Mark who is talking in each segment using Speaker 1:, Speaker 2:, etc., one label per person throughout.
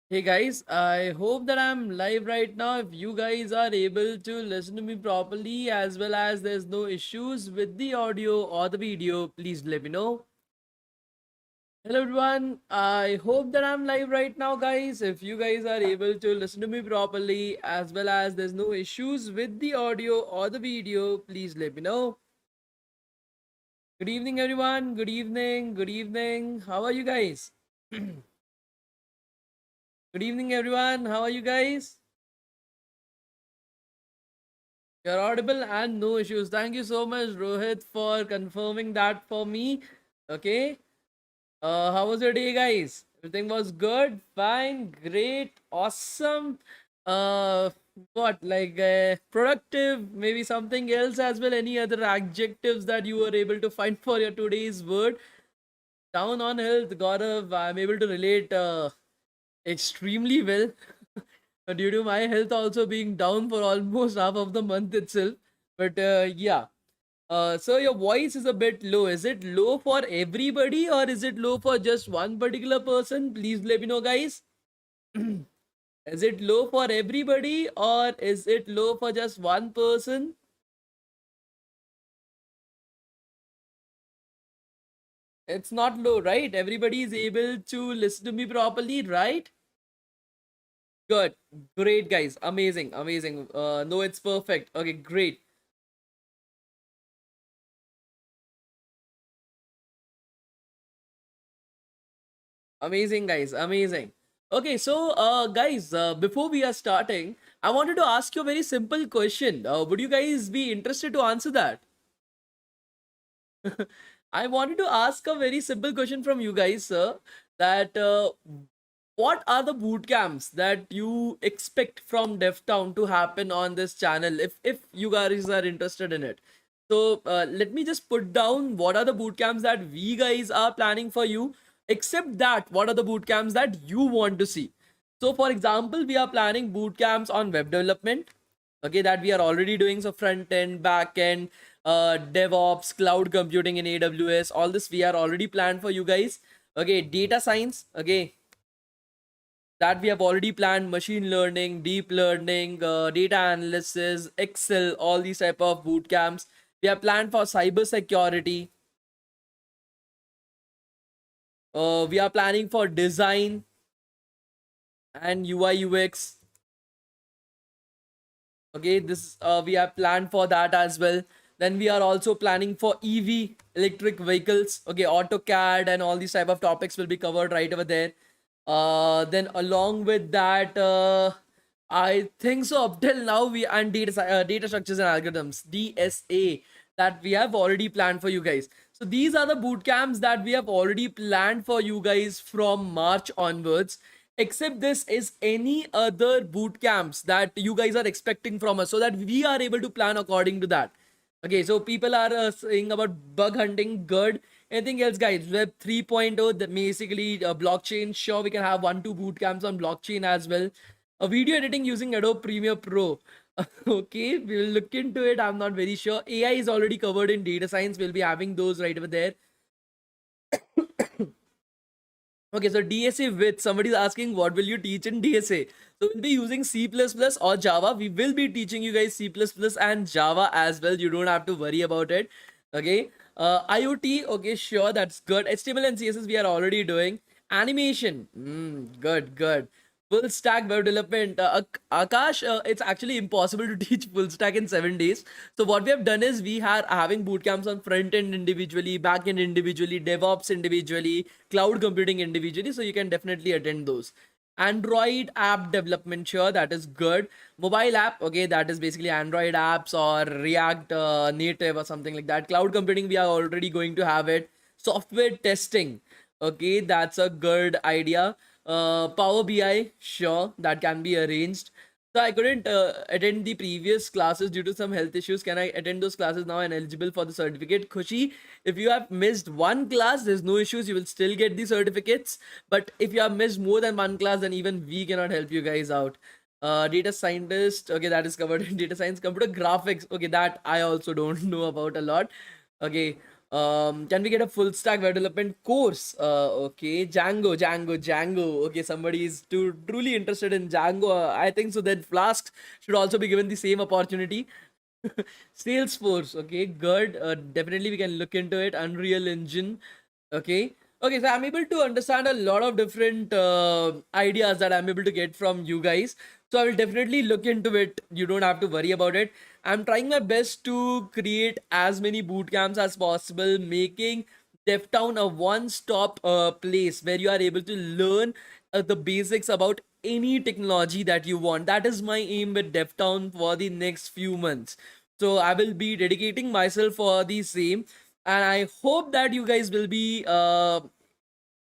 Speaker 1: Hey guys, I hope that I'm live right now. If you guys are able to listen to me properly as well as there's no issues with the audio or the video, please let me know. Hello everyone, I hope that I'm live right now, guys. If you guys are able to listen to me properly as well as there's no issues with the audio or the video, please let me know. Good evening, everyone. Good evening. Good evening. How are you guys? Good evening, everyone. How are you guys? You're audible and no issues. Thank you so much, Rohit, for confirming that for me. Okay. How was your day, guys? Everything was good, fine, great, awesome. Uh, what like productive? Maybe something else as well. Any other adjectives that you were able to find for your today's word? Down on health, Gaurav. I'm able to relate extremely well due to my health also being down for almost half of the month itself. But yeah. So your voice is a bit low. Is it low for everybody or is it low for just one particular person? Please let me know, guys. Is it low for everybody or is it low for just one person? It's not low, right? Everybody is able to listen to me properly, right? Good. Great, guys. Amazing. Amazing. No, it's perfect. Okay, great. Amazing, guys. Amazing. Okay, so guys, before we are starting, I wanted to ask you a very simple question. Would you guys be interested to answer that? I wanted to ask a very simple question from you guys, sir. That what are the boot camps that you expect from DevTown to happen on this channel if you guys are interested in it? So let me just put down what are the boot camps that we guys are planning for you. Except that, what are the boot camps that you want to see? So, for example, we are planning boot camps on web development. Okay, that we are already doing. So, front end, back end, DevOps, cloud computing in AWS. All this we are already planned for you guys. Okay, data science. Okay, that we have already planned. Machine learning, deep learning, data analysis, Excel, all these type of boot camps. We have planned for cyber security. We are planning for design and UI UX. Okay, this we have planned for that as well. Then we are also planning for EV, electric vehicles. Okay, AutoCAD and all these type of topics will be covered right over there. Then along with that, I think so up till now we and data structures and algorithms, DSA, that we have already planned for you guys. So these are the boot camps that we have already planned for you guys from March onwards. Except this is any other boot camps that you guys are expecting from us, so that we are able to plan according to that. Okay, so people are saying about bug hunting, good. Anything else, guys? Web 3.0, the basically blockchain. Sure, we can have 1-2 boot camps on blockchain as well. A video editing using Adobe Premiere Pro. Okay, we will look into it. I'm not very sure. AI is already covered in data science. We'll be having those right over there. Okay, so DSA with somebody's asking what will you teach in DSA? So we'll be using C++ or Java. We will be teaching you guys C++ and Java as well. You don't have to worry about it. Okay. IoT, okay, sure, that's good. HTML and CSS we are already doing. Animation, good, good. Full stack web development. Akash, it's actually impossible to teach full stack in 7 days. So what we have done is we are having boot camps on front end individually, back end individually, DevOps individually, cloud computing individually. So you can definitely attend those. Android app development, sure, that is good. Mobile app, okay, that is basically Android apps or React native or something like that. Cloud computing, we are already going to have it. Software testing, okay, that's a good idea. Power BI, sure, that can be arranged. So I couldn't attend the previous classes due to some health issues. Can I attend those classes now and eligible for the certificate? Khushi, if you have missed one class, there's no issues. You will still get the certificates. But if you have missed more than one class, then even we cannot help you guys out. Data scientist, okay, that is covered in data science. Computer graphics, okay, that I also don't know about a lot. Okay. Can we get a full stack web development course? Okay, Django. Okay, somebody is truly interested in Django. I think so. Then Flask should also be given the same opportunity. Salesforce, okay, good. Definitely we can look into it. Unreal Engine, okay. Okay, so I'm able to understand a lot of different ideas that I'm able to get from you guys. So I will definitely look into it. You don't have to worry about it. I'm trying my best to create as many boot camps as possible, making DevTown a one-stop place where you are able to learn the basics about any technology that you want. That is my aim with DevTown for the next few months. So I will be dedicating myself for the same, and I hope that you guys will be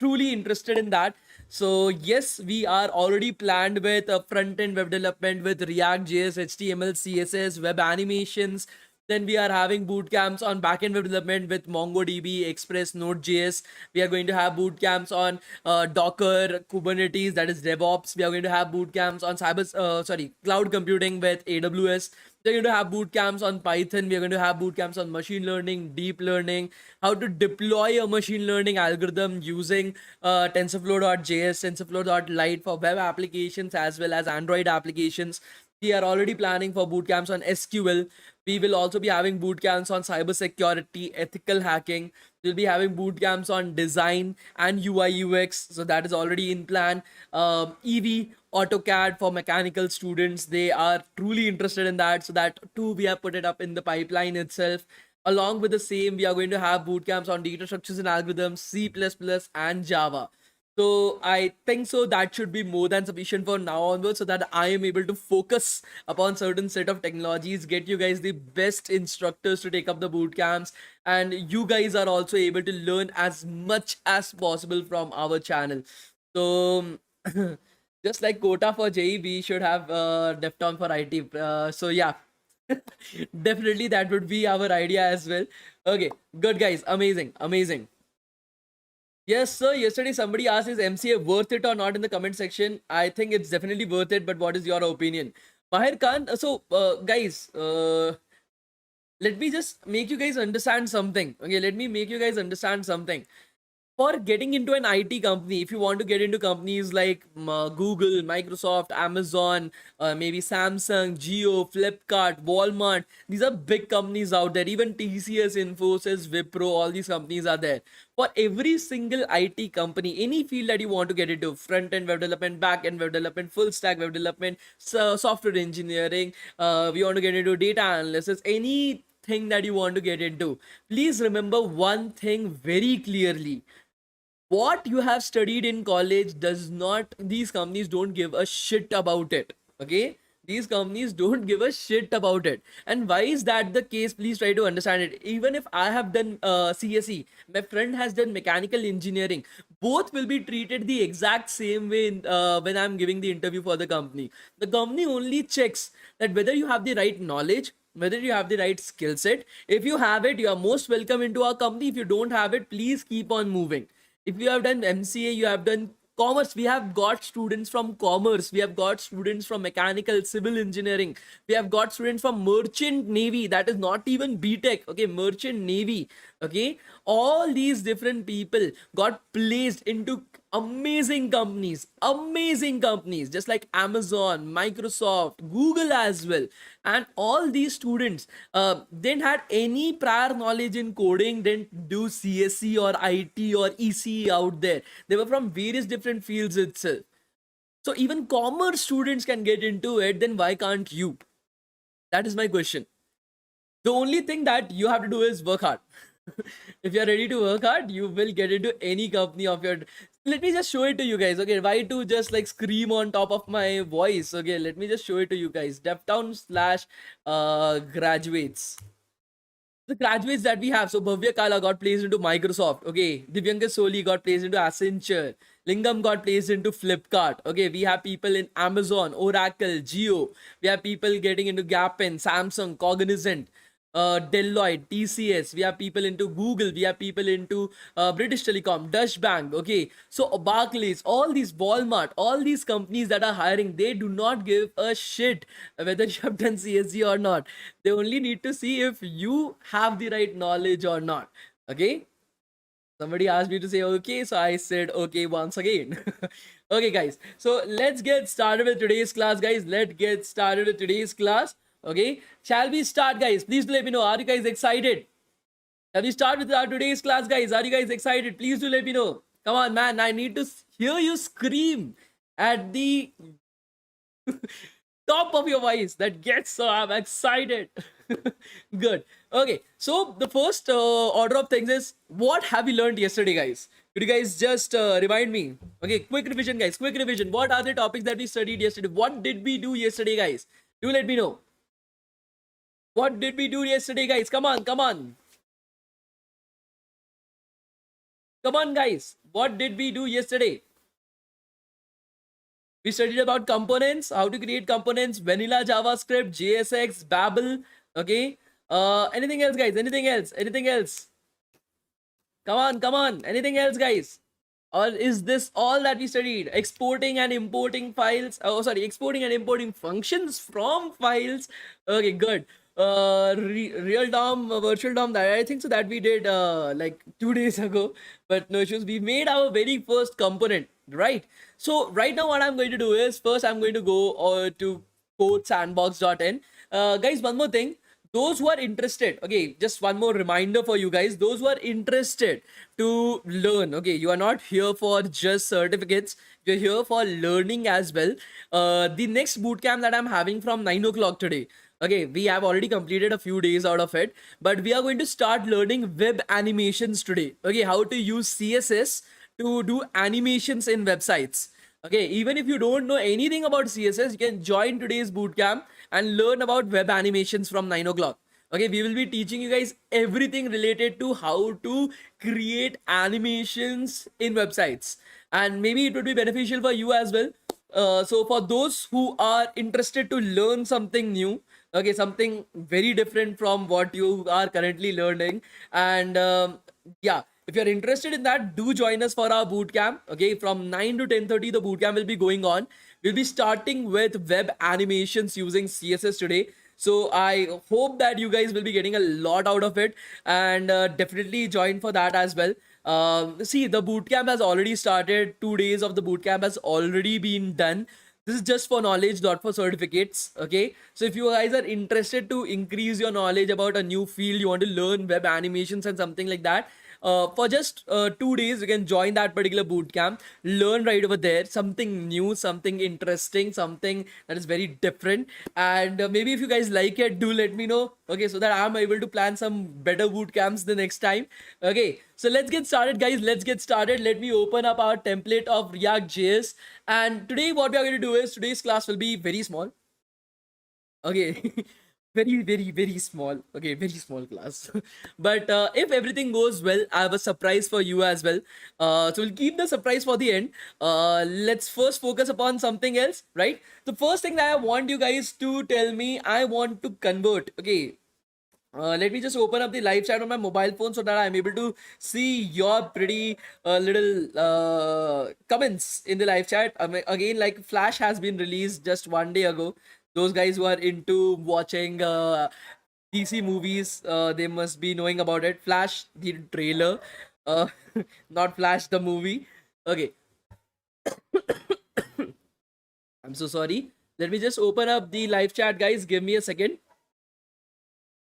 Speaker 1: truly interested in that. So yes, we are already planned with front end web development with React.js, HTML, CSS, web animations. Then we are having boot camps on backend web development with MongoDB, Express, Node.js. We are going to have boot camps on Docker, Kubernetes, that is DevOps. We are going to have boot camps on cloud computing with AWS. We're going to have boot camps on Python. We're going to have boot camps on machine learning, deep learning, how to deploy a machine learning algorithm using TensorFlow.js, TensorFlow.lite for web applications as well as Android applications. We are already planning for boot camps on SQL. We will also be having boot camps on cybersecurity, ethical hacking. We'll be having boot camps on design and UI UX. So that is already in plan. EV, AutoCAD for mechanical students. They are truly interested in that. So that too, we have put it up in the pipeline itself. Along with the same, we are going to have boot camps on data structures and algorithms, C++ and Java. So I think so that should be more than sufficient for now onwards, so that I am able to focus upon certain set of technologies, get you guys the best instructors to take up the boot camps, and you guys are also able to learn as much as possible from our channel. So just like quota for JE, we should have DevTown for IT. So yeah, definitely that would be our idea as well. Okay, good guys, amazing. Yes, sir. Yesterday, somebody asked, is MCA worth it or not in the comment section? I think it's definitely worth it, but what is your opinion? Mahir Khan, guys, let me just make you guys understand something. Okay, let me make you guys understand something. For getting into an IT company, if you want to get into companies like Google, Microsoft, Amazon, maybe Samsung, Jio, Flipkart, Walmart, these are big companies out there. Even TCS, Infosys, Wipro, all these companies are there. For every single IT company, any field that you want to get into, front end web development, back end web development, full stack web development, software engineering, we want to get into data analysis, anything that you want to get into, please remember one thing very clearly: what you have studied in college does not, these companies don't give a shit about it. Okay, these companies don't give a shit about it. And why is that the case? Please try to understand it. Even if I have done CSE, my friend has done mechanical engineering, both will be treated the exact same way when I'm giving the interview for the company. The company only checks that whether you have the right knowledge, whether you have the right skill set. If you have it, you are most welcome into our company. If you don't have it, please keep on moving. If you have done MCA, you have done commerce, we have got students from commerce, we have got students from mechanical, civil engineering, we have got students from merchant navy, that is not even BTech, okay, merchant navy, okay. All these different people got placed into amazing companies just like Amazon, Microsoft, Google as well. And all these students didn't had any prior knowledge in coding, didn't do CSE or IT or ECE out there. They were from various different fields itself. So even commerce students can get into it, then why can't you? That is my question. The only thing that you have to do is work hard. If you're ready to work hard, you will get into any company of your. Let me just show it to you guys. Okay, why to just like scream on top of my voice? Okay, let me just show it to you guys. DevTown slash graduates. The graduates that we have. So Bhavya Kala got placed into Microsoft. Okay, Divyanka Soli got placed into Accenture. Lingam got placed into Flipkart. Okay, we have people in Amazon, Oracle, Geo. We have people getting into Gapin, Samsung, Cognizant, Deloitte, TCS. We have people into Google. We have people into British Telecom, Deutsche Bank. Okay, so Barclays, all these Walmart, all these companies that are hiring, they do not give a shit whether you have done CSG or not. They only need to see if you have the right knowledge or not. Okay. Somebody asked me to say okay, so I said okay once again. Okay, guys. So let's get started with today's class, guys. Let's get started with today's class. Okay. Shall we start, guys? Please do let me know. Are you guys excited? Shall we start with our today's class, guys? Are you guys excited? Please do let me know. Come on, man. I need to hear you scream at the top of your voice. That gets so I'm excited. Good. Okay. So the first order of things is, what have we learned yesterday, guys? Could you guys just remind me? Okay, quick revision, guys. Quick revision. What are the topics that we studied yesterday? What did we do yesterday, guys? Do let me know. What did we do yesterday, guys? Come on, come on. Come on, guys. What did we do yesterday? We studied about components, how to create components, vanilla JavaScript, JSX, Babel. Okay. Anything else, guys? Anything else? Anything else? Come on, come on. Anything else, guys? Or is this all that we studied? Exporting and importing files. Oh, sorry, exporting and importing functions from files. Okay, good. Real DOM, virtual DOM. That I think so that we did like 2 days ago. But no issues. We made our very first component, right? So right now, what I'm going to do is first I'm going to go to codesandbox.in. Guys, one more thing, those who are interested, okay, just one more reminder for you guys, those who are interested to learn, okay, you are not here for just certificates, you're here for learning as well. The next bootcamp that I'm having from 9 o'clock today, okay, we have already completed a few days out of it, but we are going to start learning web animations today. Okay, how to use CSS to do animations in websites. Okay, even if you don't know anything about CSS, you can join today's bootcamp and learn about web animations from 9 o'clock. Okay, we will be teaching you guys everything related to how to create animations in websites, and maybe it would be beneficial for you as well. So for those who are interested to learn something new, okay, something very different from what you are currently learning, and yeah, if you're interested in that, do join us for our boot camp. Okay, from 9 to 10:30 the boot camp will be going on. We'll be starting with web animations using CSS today. So I hope that you guys will be getting a lot out of it, and definitely join for that as well. See, the boot camp has already started. 2 days of the boot camp has already been done. This is just for knowledge, not for certificates. Okay, so if you guys are interested to increase your knowledge about a new field, you want to learn web animations and something like that, for just 2 days you can join that particular boot camp, learn right over there something new, something interesting, something that is very different, and maybe if you guys like it, do let me know, okay, so that I'm able to plan some better boot camps the next time. Okay, so let's get started, guys. Let's get started. Let me open up our template of React.js, and today what we are going to do is, today's class will be very small. Okay. Very small. Okay, very small class. But if everything goes well, I have a surprise for you as well. So we'll keep the surprise for the end. Let's first focus upon something else, right? The first thing that I want you guys to tell me, I want to convert. Okay, let me just open up the live chat on my mobile phone so that I'm able to see your pretty little comments in the live chat. Again, like Flash has been released just 1 day ago. Those guys who are into watching DC movies, they must be knowing about it. Flash, the trailer, uh, not Flash, the movie. Okay, I'm so sorry. Let me just open up the live chat, guys. Give me a second.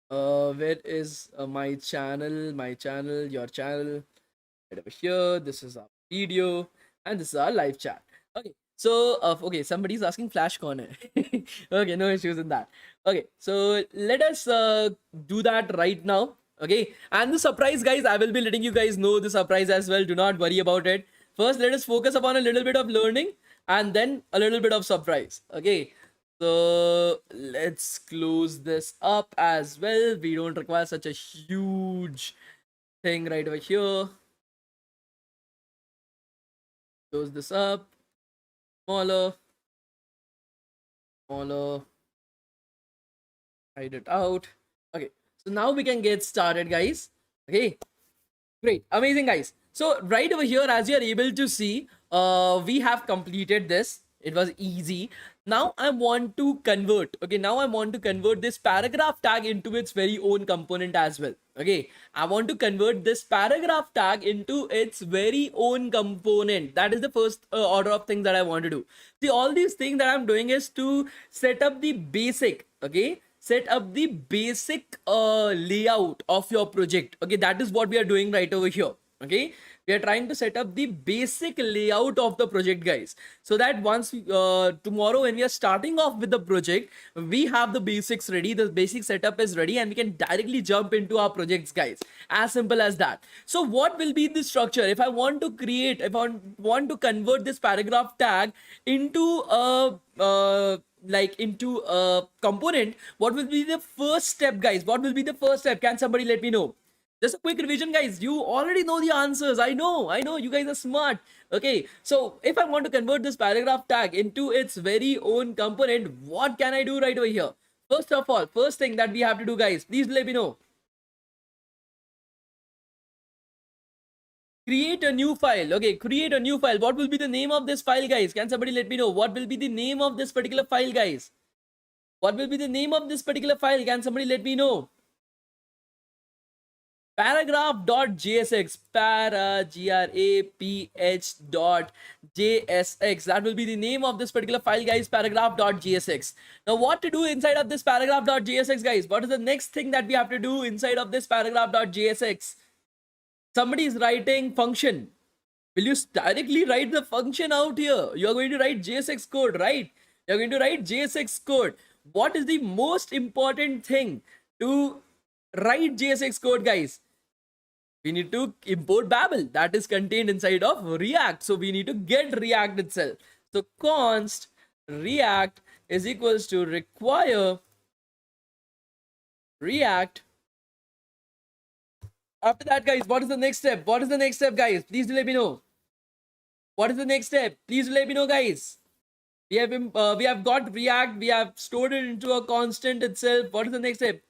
Speaker 1: Where is my channel? My channel, your channel, right over here. This is our video, and this is our live chat. Okay, so okay, somebody's asking Flash corner. Okay, no issues in that. Okay, so let us do that right now. Okay, and the surprise, guys, I will be letting you guys know the surprise as well. Do not worry about it. First, let us focus upon a little bit of learning, and then a little bit of surprise. Okay, so let's close this up as well. We don't require such a huge thing right over here. Close this up. Smaller. Smaller. Hide it out. Okay, so now we can get started, guys. Okay, great, amazing, guys. So right over here, as you're able to see, we have completed this. It was easy. Now I want to convert, okay, now I want to convert this paragraph tag into its very own component as well. Okay, I want to convert this paragraph tag into its very own component. That is the first order of things that I want to do. See, all these things that I'm doing is to set up the basic, okay, set up the basic layout of your project. Okay, that is what we are doing right over here. Okay, we are trying to set up the basic layout of the project, guys, so that once tomorrow when we are starting off with the project, we have the basics ready, the basic setup is ready, and we can directly jump into our projects, guys. As simple as that. So what will be the structure if I want to create, if I want to convert this paragraph tag into a like into a component? What will be the first step, guys? What will be the first step? Can somebody let me know? Just a quick revision, guys. You already know the answers. I know you guys are smart. Okay, so if I want to convert this paragraph tag into its very own component, what can I do right over here? First of all, first thing that we have to do, guys, please let me know. Create a new file. Okay, create a new file. What will be the name of this file, guys? Can somebody let me know? What will be the name of this particular file, guys? What will be the name of this particular file? Can somebody let me know? Paragraph.jsx, graph.jsx. That will be the name of this particular file, guys. Paragraph.jsx. Now, what to do inside of this paragraph.jsx, guys? What is the next thing that we have to do inside of this paragraph.jsx? Somebody is writing function. Will you directly write the function out here? You are going to write JSX code, right? You're going to write JSX code. What is the most important thing to write JSX code, guys? We need to import Babel that is contained inside of React. So we need to get React itself. So const React is equals to require React. After that, guys, what is the next step? What is the next step, guys? Please let me know. What is the next step? Please let me know, guys. We have got React. We have stored it into a constant itself. What is the next step?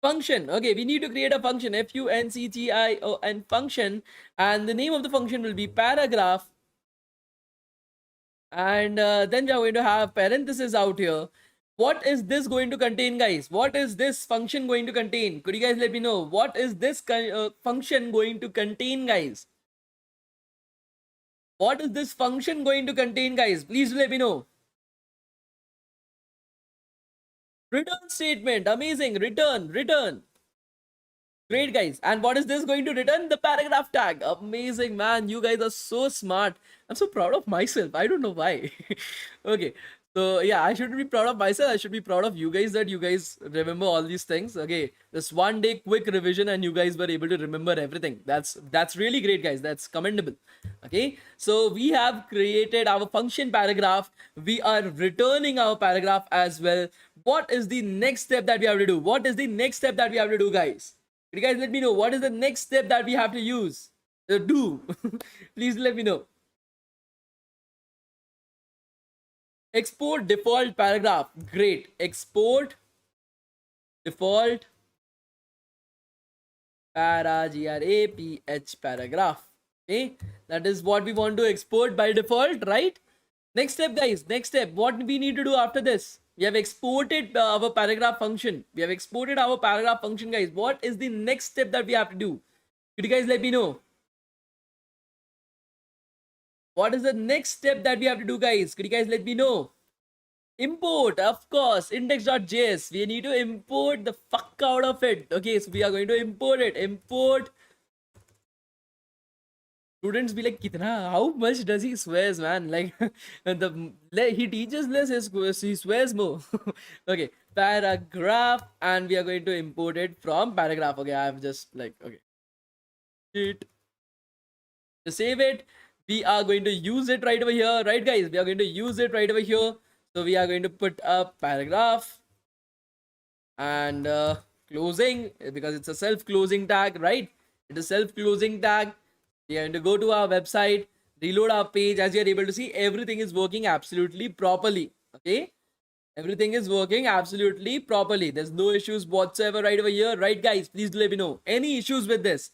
Speaker 1: Function. Okay, we need to create a function, function function, and the name of the function will be paragraph, and then we are going to have parenthesis out here. What is this going to contain, guys? What is this function going to contain? Could you guys let me know? What is this function going to contain, guys? What is this function going to contain, guys? Please let me know. Return statement. Amazing. Return. Great, guys. And what is this going to return? The paragraph tag. Amazing, man. You guys are so smart. I'm so proud of myself. I don't know why. Okay. So yeah, I shouldn't be proud of myself. I should be proud of you guys that you guys remember all these things. Okay, just one day quick revision and you guys were able to remember everything. That's really great, guys. That's commendable. Okay, so we have created our function paragraph. We are returning our paragraph as well. What is the next step that we have to do? What is the next step that we have to do, guys? Can you guys let me know? What is the next step that we have to use? Do please let me know. Export default paragraph. Great. Export default paragraph. Okay, that is what we want to export by default, right? Next step, guys. Next step. What we need to do after this? We have exported our paragraph function. We have exported our paragraph function, guys. What is the next step that we have to do? Could you guys let me know? What is the next step that we have to do, guys? Could you guys let me know? Import, of course, index.js. We need to import the fuck out of it. Okay, so we are going to import it. Import. Students be like, Kitna, how much does he swears, man? Like, he teaches less, he swears more. Okay, paragraph, and we are going to import it from paragraph. Okay, I have just like, okay. Shit. To save it, we are going to use it right over here, right, guys? We are going to use it right over here. So we are going to put a paragraph and closing, because it's a self-closing tag, right? It is self-closing tag. We are going to go to our website, reload our page. As you are able to see, everything is working absolutely properly. Okay, everything is working absolutely properly. There's no issues whatsoever right over here, right, guys? Please let me know any issues with this.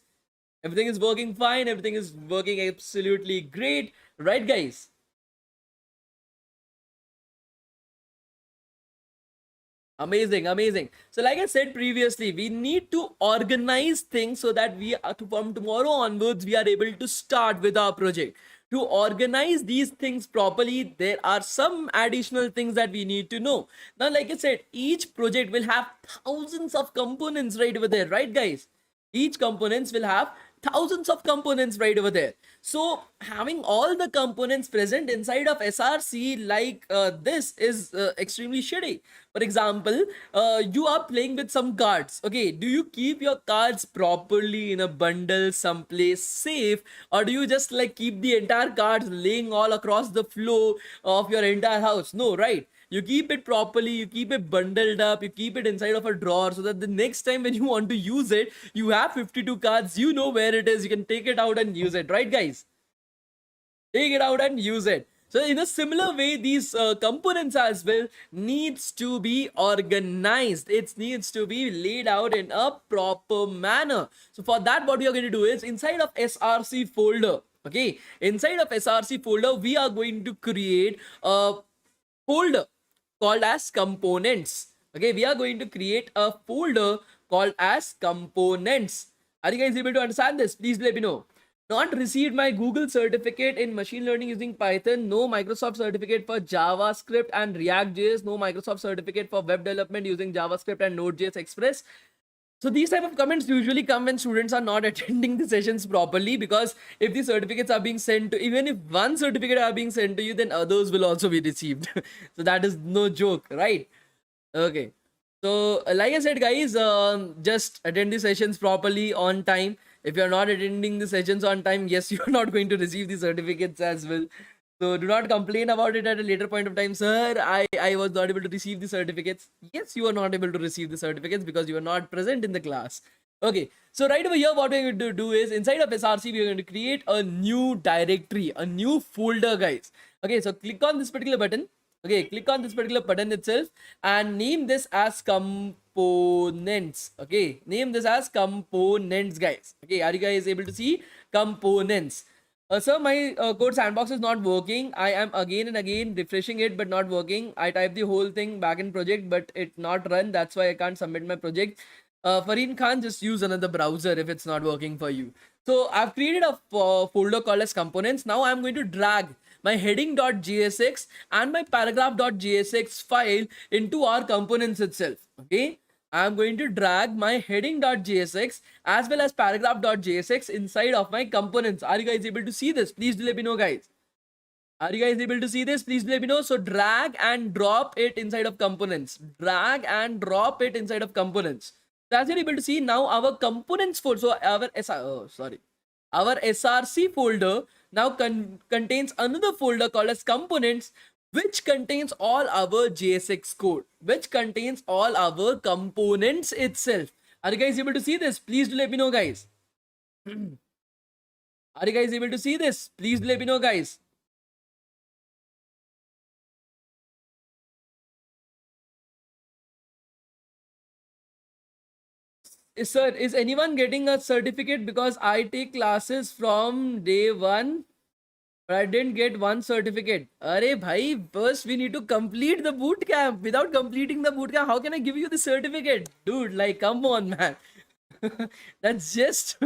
Speaker 1: Everything is working fine. Everything is working absolutely great, right, guys? Amazing, amazing. So, like I said previously, we need to organize things so that we are from tomorrow onwards, we are able to start with our project. To organize these things properly, there are some additional things that we need to know. Now, like I said, each project will have thousands of components right over there, right, guys? Each components will have thousands of components right over there. So having all the components present inside of src like this is extremely shitty. For example, you are playing with some cards. Okay, do you keep your cards properly in a bundle someplace safe, or do you just like keep the entire cards laying all across the floor of your entire house? No, right? You keep it properly, you keep it bundled up, you keep it inside of a drawer so that the next time when you want to use it, you have 52 cards, you know where it is, you can take it out and use it, right, guys? Take it out and use it. So in a similar way, these components as well needs to be organized. It needs to be laid out in a proper manner. So for that, what we are going to do is inside of src folder, okay, inside of src folder, we are going to create a folder called as components. Okay, we are going to create a folder called as components. Are you guys able to understand this? Please let me know. Not received my Google certificate in machine learning using Python. No Microsoft certificate for JavaScript and React.js. No Microsoft certificate for web development using JavaScript and Node.js Express. So these type of comments usually come when students are not attending the sessions properly, because if the certificates are being sent to, even if one certificate are being sent to you, then others will also be received. So that is no joke, right? Okay. So like I said, guys, just attend the sessions properly on time. If you're not attending the sessions on time, yes, you're not going to receive the certificates as well. So do not complain about it at a later point of time. Sir, I was not able to receive the certificates. Yes, you are not able to receive the certificates because you are not present in the class. Okay, so right over here, what we're going to do is inside of SRC, we're going to create a new directory, a new folder, guys. Okay, so click on this particular button. Okay, click on this particular button itself and name this as components. Okay, name this as components, guys. Okay, are you guys able to see components? Sir, my code sandbox is not working. I am again and again refreshing it, but not working. I type the whole thing back in project, but it not run. That's why I can't submit my project. Fareen Khan, just use another browser if it's not working for you. So I've created a folder called as components. Now I'm going to drag my heading.jsx and my paragraph.jsx file into our components itself. Okay, I'm going to drag my heading.jsx as well as paragraph.jsx inside of my components. Are you guys able to see this? Please do let me know, guys. Are you guys able to see this? Please let me know. So drag and drop it inside of components. Drag and drop it inside of components. So as you're able to see now, our components folder, so our src folder now contains another folder called as components, which contains all our JSX code, which contains all our components itself. Are you guys able to see this? Please do let me know, guys. Are you guys able to see this? Please do let me know, guys. Sir, is anyone getting a certificate? Because I take classes from day one, but I didn't get one certificate. Arey bhai, first we need to complete the boot camp. Without completing the boot camp, how can I give you the certificate? Dude, like, come on, man. That's just...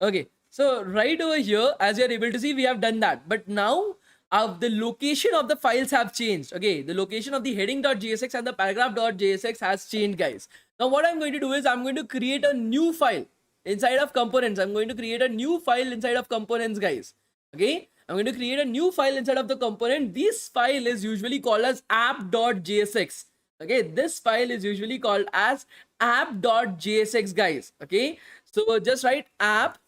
Speaker 1: Okay, so right over here, as you're able to see, we have done that. But now, the location of the files have changed. Okay, the location of the heading.jsx and the paragraph.jsx has changed, guys. Now, what I'm going to do is I'm going to create a new file inside of components. I'm going to create a new file inside of components, guys. Okay, I'm going to create a new file inside of the component. This file is usually called as app.jsx. Okay, this file is usually called as app.jsx, guys. Okay, so just write app.jsx.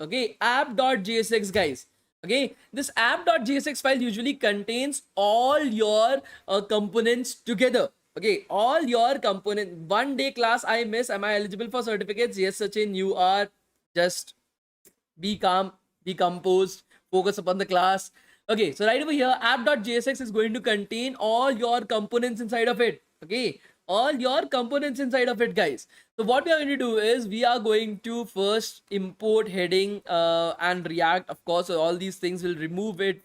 Speaker 1: Okay, app.jsx, guys. Okay, this app.jsx file usually contains all your components together. Okay, all your component. One day class I miss. Am I eligible for certificates? Yes, Sachin, you are. Just be calm, be composed, focus upon the class. Okay, so right over here, app.jsx is going to contain all your components inside of it. Okay, all your components inside of it, guys. So what we are going to do is we are going to first import heading and React. Of course, so all these things will remove it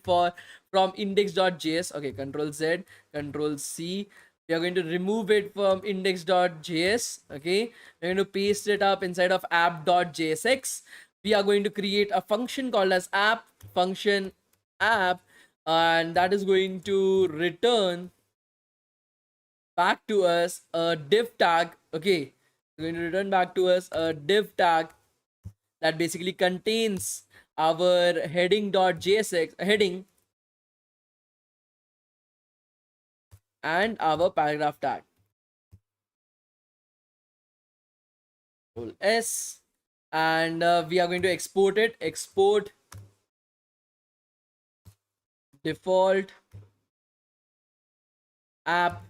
Speaker 1: from index.js. Okay, Control Z, Control C. We are going to remove it from index.js. Okay, we're going to paste it up inside of app.jsx. We are going to create a function called as app function app, and that is going to return back to us a div tag. Okay, it's going to return back to us a div tag that basically contains our heading.jsx heading and our paragraph tag. Control S, and we are going to export it. Export default app.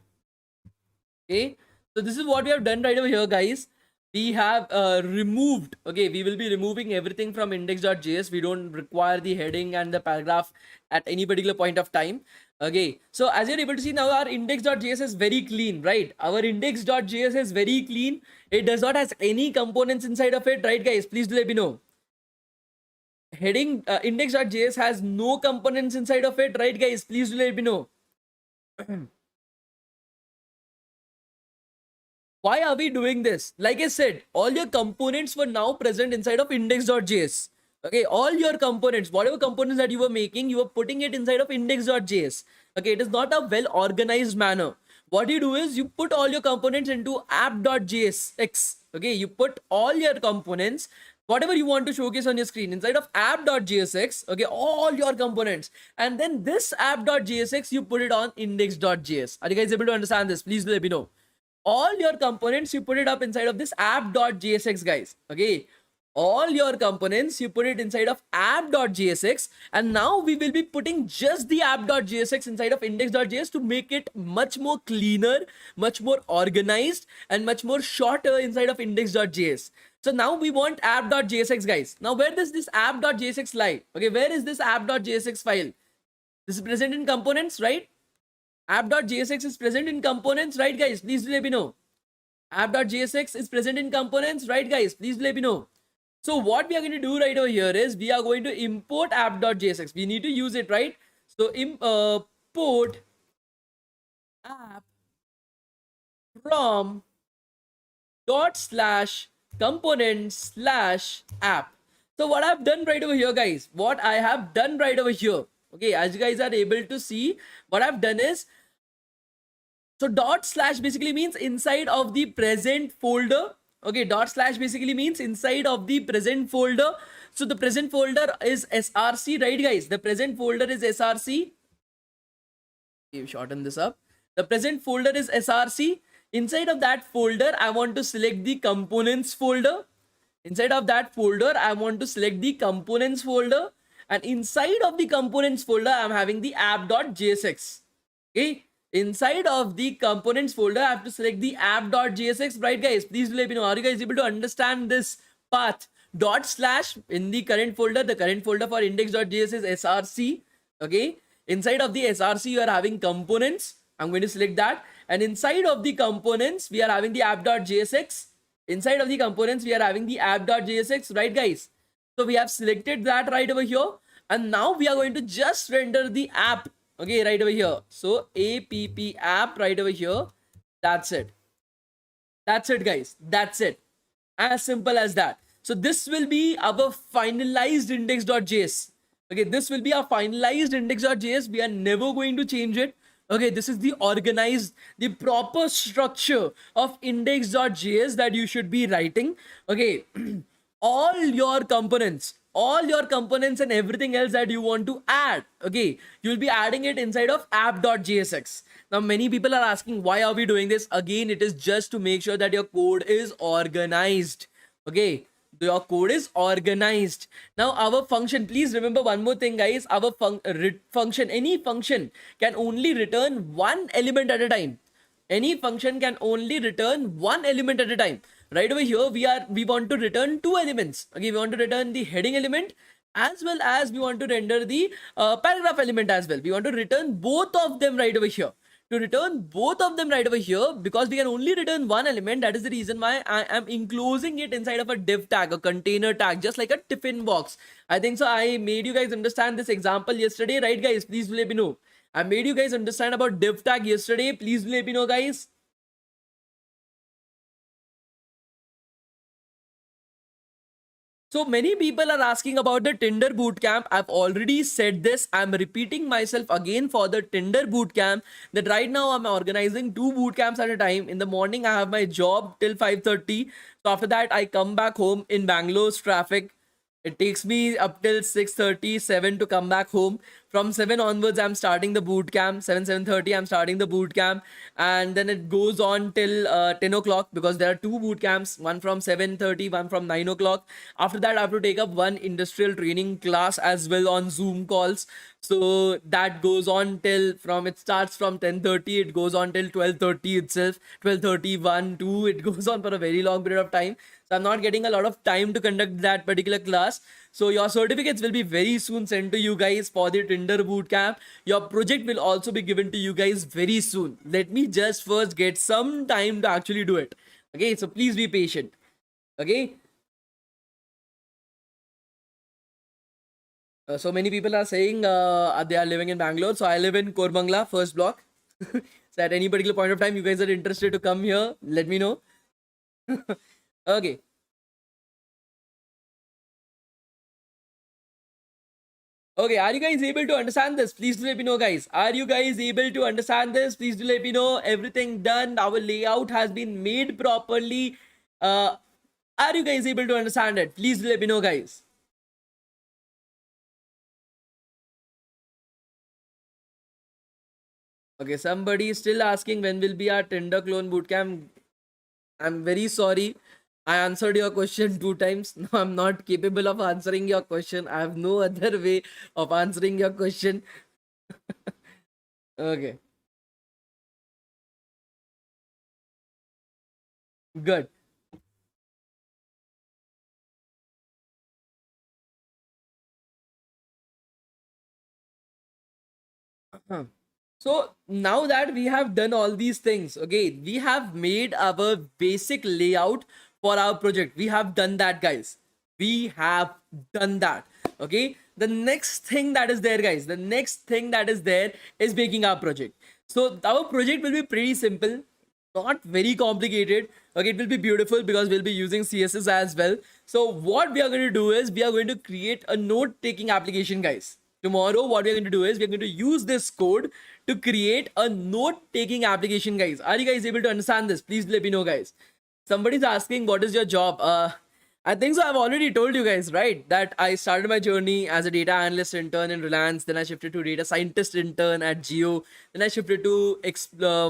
Speaker 1: Okay, so this is what we have done right over here, guys. We have removed, okay, we will be removing everything from index.js. We don't require the heading and the paragraph at any particular point of time. Okay, so as you're able to see now, our index.js is very clean, right? Our index.js is very clean. It does not have any components inside of it, right, guys? Please do let me know. Heading index.js has no components inside of it, right, guys? Please do let me know. Why are we doing this? Like I said, all your components were now present inside of index.js. Okay, all your components, whatever components that you were making, you were putting it inside of index.js. Okay, it is not a well organized manner. What you do is you put all your components into app.jsx. Okay, you put all your components, whatever you want to showcase on your screen, inside of app.jsx. Okay, all your components, and then this app.jsx you put it on index.js. Are you guys able to understand this? Please let me know. All your components you put it up inside of this app.jsx, guys. Okay, all your components you put it inside of app.jsx, and now we will be putting just the app.jsx inside of index.js to make it much more cleaner, much more organized, and much more shorter inside of index.js. So now we want app.jsx, guys. Now where does this app.jsx lie? Okay, where is this app.jsx file? This is present in components, right? App.jsx is present in components, right, guys? Please let me know. App.jsx is present in components, right, guys? Please let me know. So what we are going to do right over here is we are going to import app.jsx. We need to use it, right? So import app from ./component/app. So what I've done right over here, guys, what I have done right over here, okay, as you guys are able to see, what I've done is, so // basically means inside of the present folder. Okay, // basically means inside of the present folder. So the present folder is src, right, guys? The present folder is src. Okay, shorten this up. The present folder is src. Inside of that folder, I want to select the components folder. Inside of that folder, I want to select the components folder. And inside of the components folder, I'm having the app.jsx. Okay, inside of the components folder, I have to select the app.jsx, right, guys? Please let me know. Are you guys able to understand this path? / in the current folder, the current folder for index.js is src. Okay, inside of the src, you are having components. I'm going to select that. And inside of the components, we are having the app.jsx. Inside of the components, we are having the app.jsx, right, guys? So we have selected that right over here. And now we are going to just render the app. Okay, right over here. So app right over here. That's it. That's it, guys. That's it. As simple as that. So this will be our finalized index.js. Okay, this will be our finalized index.js. We are never going to change it. Okay, this is the organized, the proper structure of index.js that you should be writing. Okay, all your components and everything else that you want to add, okay, you'll be adding it inside of app.jsx. Now many people are asking, why are we doing this? Again, it is just to make sure that your code is organized. Okay, your code is organized. Now our function, please remember one more thing, guys. Our function, any function can only return one element at a time. Any function can only return one element at a time. Right over here, we want to return two elements. Okay, we want to return the heading element as well as we want to render the paragraph element as well. We want to return both of them right over here. to return both of them right over here, because we can only return one element. That is the reason why I am enclosing it inside of a div tag, a container tag, just like a tiffin box. I think so I made you guys understand this example yesterday, right guys? Please let me know. I made you guys understand about div tag yesterday. Please let me know, guys. So many people are asking about the Tinder bootcamp. I've already said this. I'm repeating myself again for the Tinder bootcamp, that right now I'm organizing two bootcamps at a time. In the morning, I have my job till 5:30. So after that, I come back home in Bangalore's traffic. It takes me up till 6:30, 7 to come back home. From 7 onwards, I'm starting the boot camp. 7:30, I'm starting the boot camp. And then it goes on till 10 o'clock, because there are two boot camps, one from 7:30, one from 9 o'clock. After that, I have to take up one industrial training class as well on Zoom calls. So that goes on till, from, it starts from 10:30, it goes on till 12:30 itself, 12:31, 2, it goes on for a very long period of time. So I'm not getting a lot of time to conduct that particular class. So your certificates will be very soon sent to you guys for the Tinder bootcamp. Your project will also be given to you guys very soon. Let me just first get some time to actually do it. Okay, so please be patient. Okay. So many people are saying they are living in Bangalore. So I live in Korbangla, first block. So at any particular point of time, you guys are interested to come here, let me know. Okay. Okay, are you guys able to understand this? Please do let me know, guys. Are you guys able to understand this? Please do let me know. Everything done. Our layout has been made properly. Are you guys able to understand it? Please do let me know, guys. Okay, somebody is still asking when will be our Tinder clone bootcamp. I'm very sorry. I answered your question two times. Now I'm not capable of answering your question. I have no other way of answering your question. Okay, good. Huh. So now that we have done all these things, okay, we have made our basic layout for our project. We have done that, guys. We have done that. Okay. The next thing that is there, guys, the next thing that is there is making our project. So our project will be pretty simple, not very complicated. Okay, it will be beautiful because we'll be using CSS as well. So what we are going to do is we are going to create a note taking application, guys. Tomorrow what we're going to do is we're going to use this code to create a note taking application, guys. Are you guys able to understand this? Please let me know, guys. Somebody's asking what is your job. I think so. I've already told you guys, right, that I started my journey as a data analyst intern in Reliance. Then I shifted to data scientist intern at Geo. Then I shifted to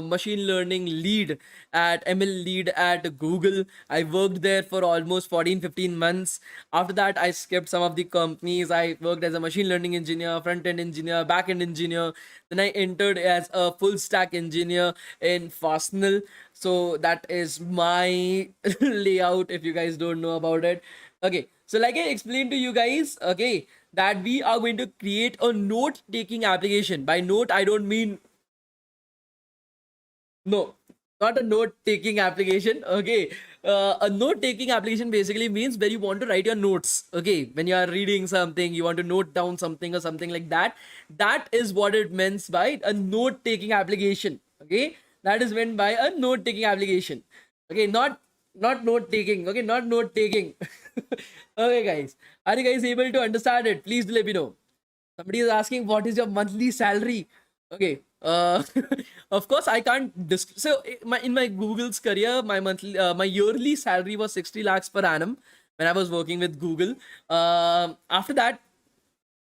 Speaker 1: machine learning lead at ML lead at Google. I worked there for almost 14, 15 months. After that, I skipped some of the companies. I worked as a machine learning engineer, front end engineer, back end engineer. Then I entered as a full stack engineer in Fastnell. So that is my layout if you guys don't know about it. Okay, so like I explained to you guys, okay, that we are going to create a note taking application. By note, I don't mean, no, not a note taking application. Okay. A note taking application basically means where you want to write your notes. Okay. When you are reading something, you want to note down something or something like that. That is what it means by a note taking application. Okay. That is meant by a note taking application. Okay. Not note taking. Okay. Not note taking. Okay, guys. Are you guys able to understand it? Please let me know. Somebody is asking what is your monthly salary. Okay. Of course I can't so in my Google's career, my monthly my yearly salary was 60 lakhs per annum when I was working with Google. After that,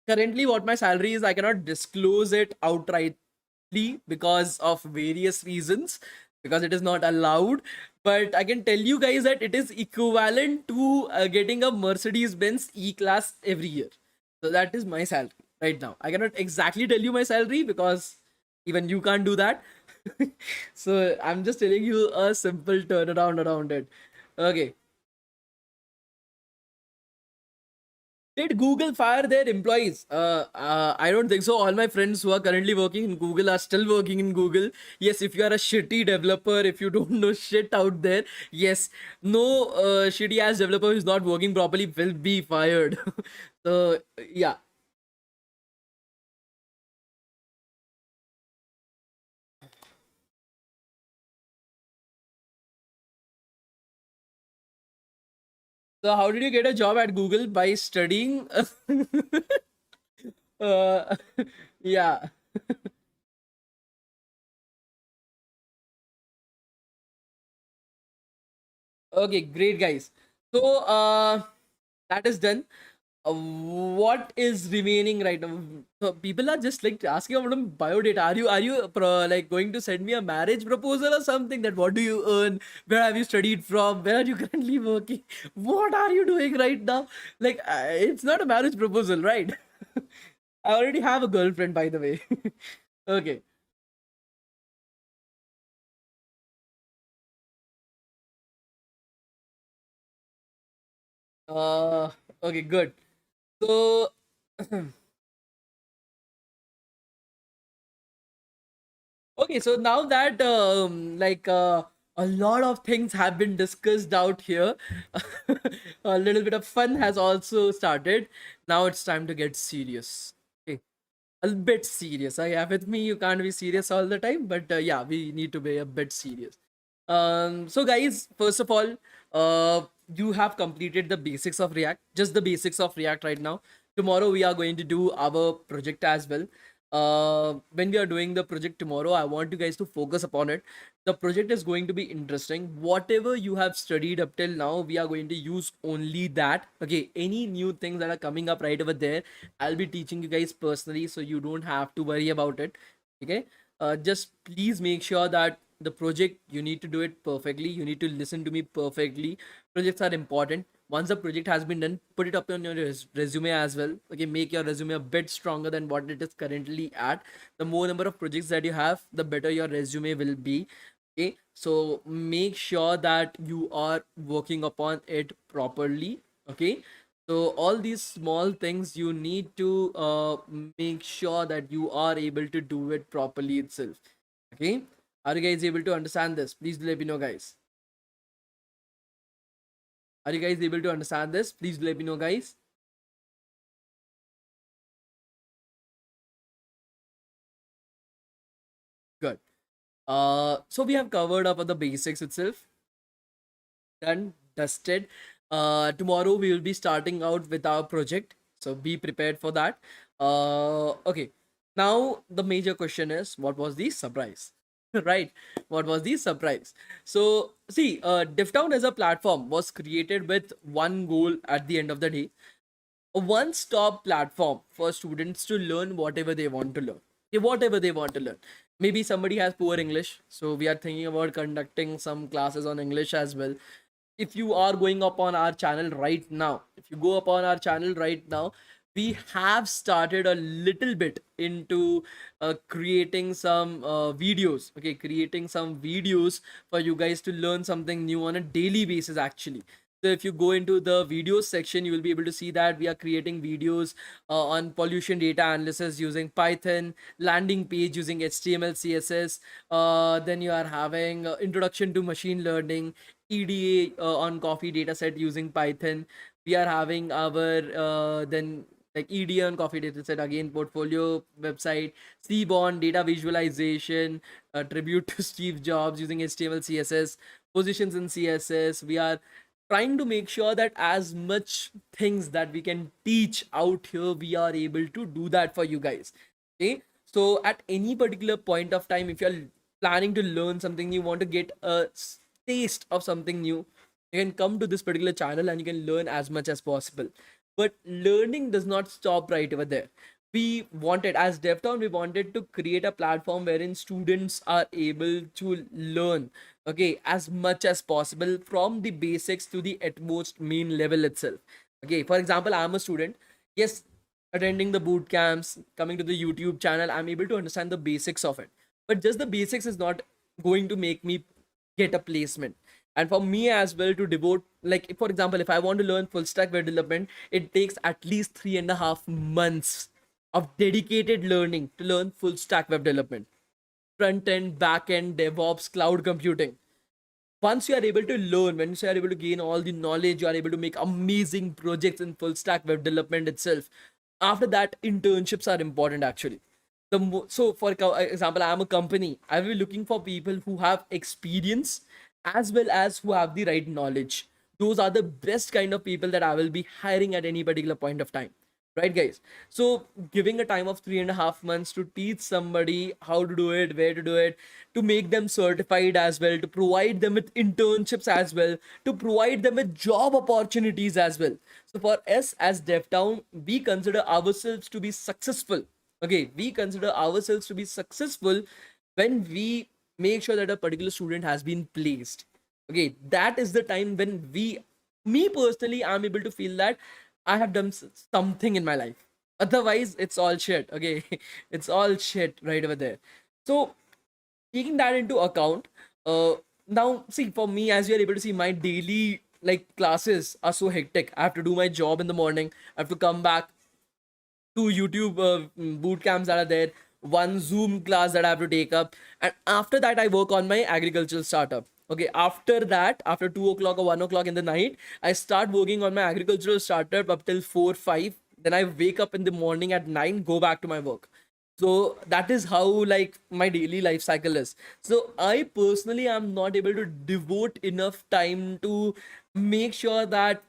Speaker 1: currently what my salary is, I cannot disclose it outrightly because of various reasons, because it is not allowed. But I can tell you guys that it is equivalent to getting a Mercedes Benz E class every year. So that is my salary right now. I cannot exactly tell you my salary because even you can't do that. So I'm just telling you a simple turnaround around it. Okay. Did Google fire their employees? I don't think so. All my friends who are currently working in Google are still working in Google. Yes, if you are a shitty developer, if you don't know shit out there, yes, no shitty ass developer who's not working properly will be fired. So yeah. So how did you get a job at Google? By studying? uh, yeah. Okay, great guys. So that is done. What is remaining right now? So people are just like asking about my biodata. Are you like going to send me a marriage proposal or something? That what do you earn? Where have you studied from? Where are you currently working? What are you doing right now? Like it's not a marriage proposal, right? I already have a girlfriend, by the way. Okay. Uh. Okay. Good. So. Okay, so now that a lot of things have been discussed out here, a little bit of fun has also started. Now it's time to get serious. Okay, a bit serious. Yeah, with me you can't be serious all the time, but yeah, we need to be a bit serious. So guys, first of all, you have completed the basics of React, just the basics of React right now. Tomorrow we are going to do our project as well. When we are doing the project tomorrow, I want you guys to focus upon it. The project is going to be interesting. Whatever you have studied up till now, we are going to use only that. Okay, any new things that are coming up right over there, I'll be teaching you guys personally, so you don't have to worry about it. Okay, just please make sure that the project, you need to do it perfectly, you need to listen to me perfectly. Projects are important. Once the project has been done, put it up on your resume as well. Okay, make your resume a bit stronger than what it is currently at. The more number of projects that you have, the better your resume will be. Okay, so make sure that you are working upon it properly. Okay, so all these small things you need to make sure that you are able to do it properly itself. Okay, are you guys able to understand this? Please let me know, guys. Are you guys able to understand this? Please let me know, guys. Good. So we have covered up on the basics itself. Done, dusted. Tomorrow we will be starting out with our project. So be prepared for that. Okay. Now the major question is, what was the surprise? Right? What was the surprise? So see, DevTown as a platform was created with one goal at the end of the day: a one-stop platform for students to learn whatever they want to learn. Okay, whatever they want to learn. Maybe somebody has poor English, so we are thinking about conducting some classes on English as well. If you are going up on our channel right now, if you go up on our channel right now, we have started a little bit into creating some videos. Okay, creating some videos for you guys to learn something new on a daily basis actually. So if you go into the videos section, you will be able to see that we are creating videos on pollution data analysis using Python, landing page using HTML, CSS. Then you are having introduction to machine learning, EDA on coffee dataset using Python. We are having our then like EDA on coffee dataset again, portfolio website, Seaborn data visualization, tribute to Steve Jobs using HTML, CSS, positions in CSS. We are trying to make sure that as much things that we can teach out here, we are able to do that for you guys. Okay, so at any particular point of time, if you're planning to learn something, you want to get a taste of something new, you can come to this particular channel and you can learn as much as possible. But learning does not stop right over there. We wanted, as DevTown, we wanted to create a platform wherein students are able to learn, okay, as much as possible from the basics to the utmost main level itself. Okay, for example, I'm a student. Yes, attending the boot camps, coming to the YouTube channel, I'm able to understand the basics of it. But just the basics is not going to make me get a placement. And for me as well to devote, like for example, if I want to learn full stack web development, it takes at least 3.5 months of dedicated learning to learn full stack web development, front end, back end, DevOps, cloud computing. Once you are able to learn, once you are able to gain all the knowledge, you are able to make amazing projects in full stack web development itself. After that, internships are important actually. So for example, I am a company, I will be looking for people who have experience as well as who have the right knowledge. Those are the best kind of people that I will be hiring at any particular point of time, right guys? So giving a time of 3.5 months to teach somebody how to do it, where to do it, to make them certified as well, to provide them with internships as well, to provide them with job opportunities as well. So for us as DevTown, we consider ourselves to be successful. Okay, we consider ourselves to be successful when we make sure that a particular student has been placed. Okay, that is the time when me personally, I'm able to feel that I have done something in my life. Otherwise, it's all shit. Okay, it's all shit right over there. So taking that into account, uh, now see, for me, as you are able to see, my daily like classes are so hectic. I have to do my job in the morning. I have to come back to YouTube boot camps that are there, one Zoom class that I have to take up, and after that, I work on my agricultural startup. Okay, after that, after 2 o'clock or 1 o'clock in the night, I start working on my agricultural startup up till 4 5. Then I wake up in the morning at 9, go back to my work. So that is how like my daily life cycle is. So I personally am not able to devote enough time to make sure that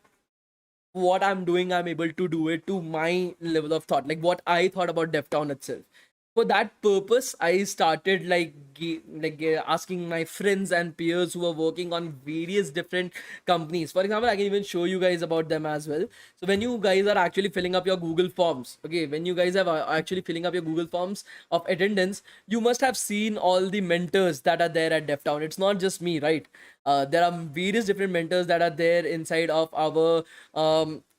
Speaker 1: what I'm doing, I'm able to do it to my level of thought, like what I thought about DevTown itself. For that purpose, I started asking my friends and peers who are working on various different companies. For example, I can even show you guys about them as well. So when you guys are actually filling up your Google Forms, okay, when you guys are actually filling up your Google Forms of attendance, you must have seen all the mentors that are there at DevTown. It's not just me, right? There are various different mentors that are there inside of our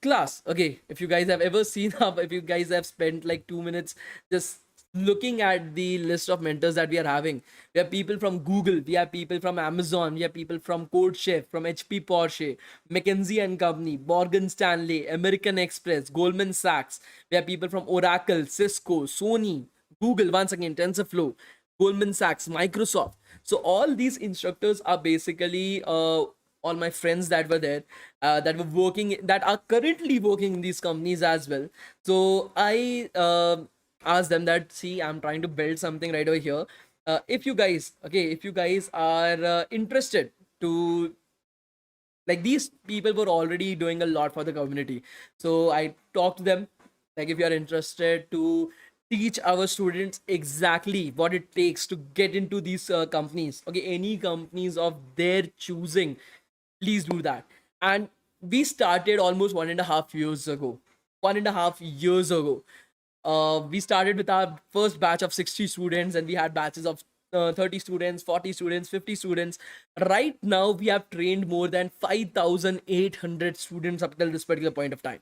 Speaker 1: class. Okay, if you guys have ever seen if you guys have spent like 2 minutes just looking at the list of mentors that we are having, we have people from Google, we have people from Amazon, we have people from CodeChef, from HP Porsche, McKinsey and Company, Morgan Stanley, American Express, Goldman Sachs. We have people from Oracle, Cisco, Sony, Google, once again TensorFlow, Goldman Sachs, Microsoft. So all these instructors are basically all my friends that were there, that were working, that are currently working in these companies as well. So I asked them that, see, I'm trying to build something right over here. If you guys, okay, if you guys are interested to, like, these people were already doing a lot for the community. So I talked to them, like, if you are interested to teach our students exactly what it takes to get into these companies, okay, any companies of their choosing, please do that. And we started almost 1.5 years ago. 1.5 years ago, we started with our first batch of 60 students, and we had batches of 30 students, 40 students, 50 students. Right now, we have trained more than 5,800 students up till this particular point of time.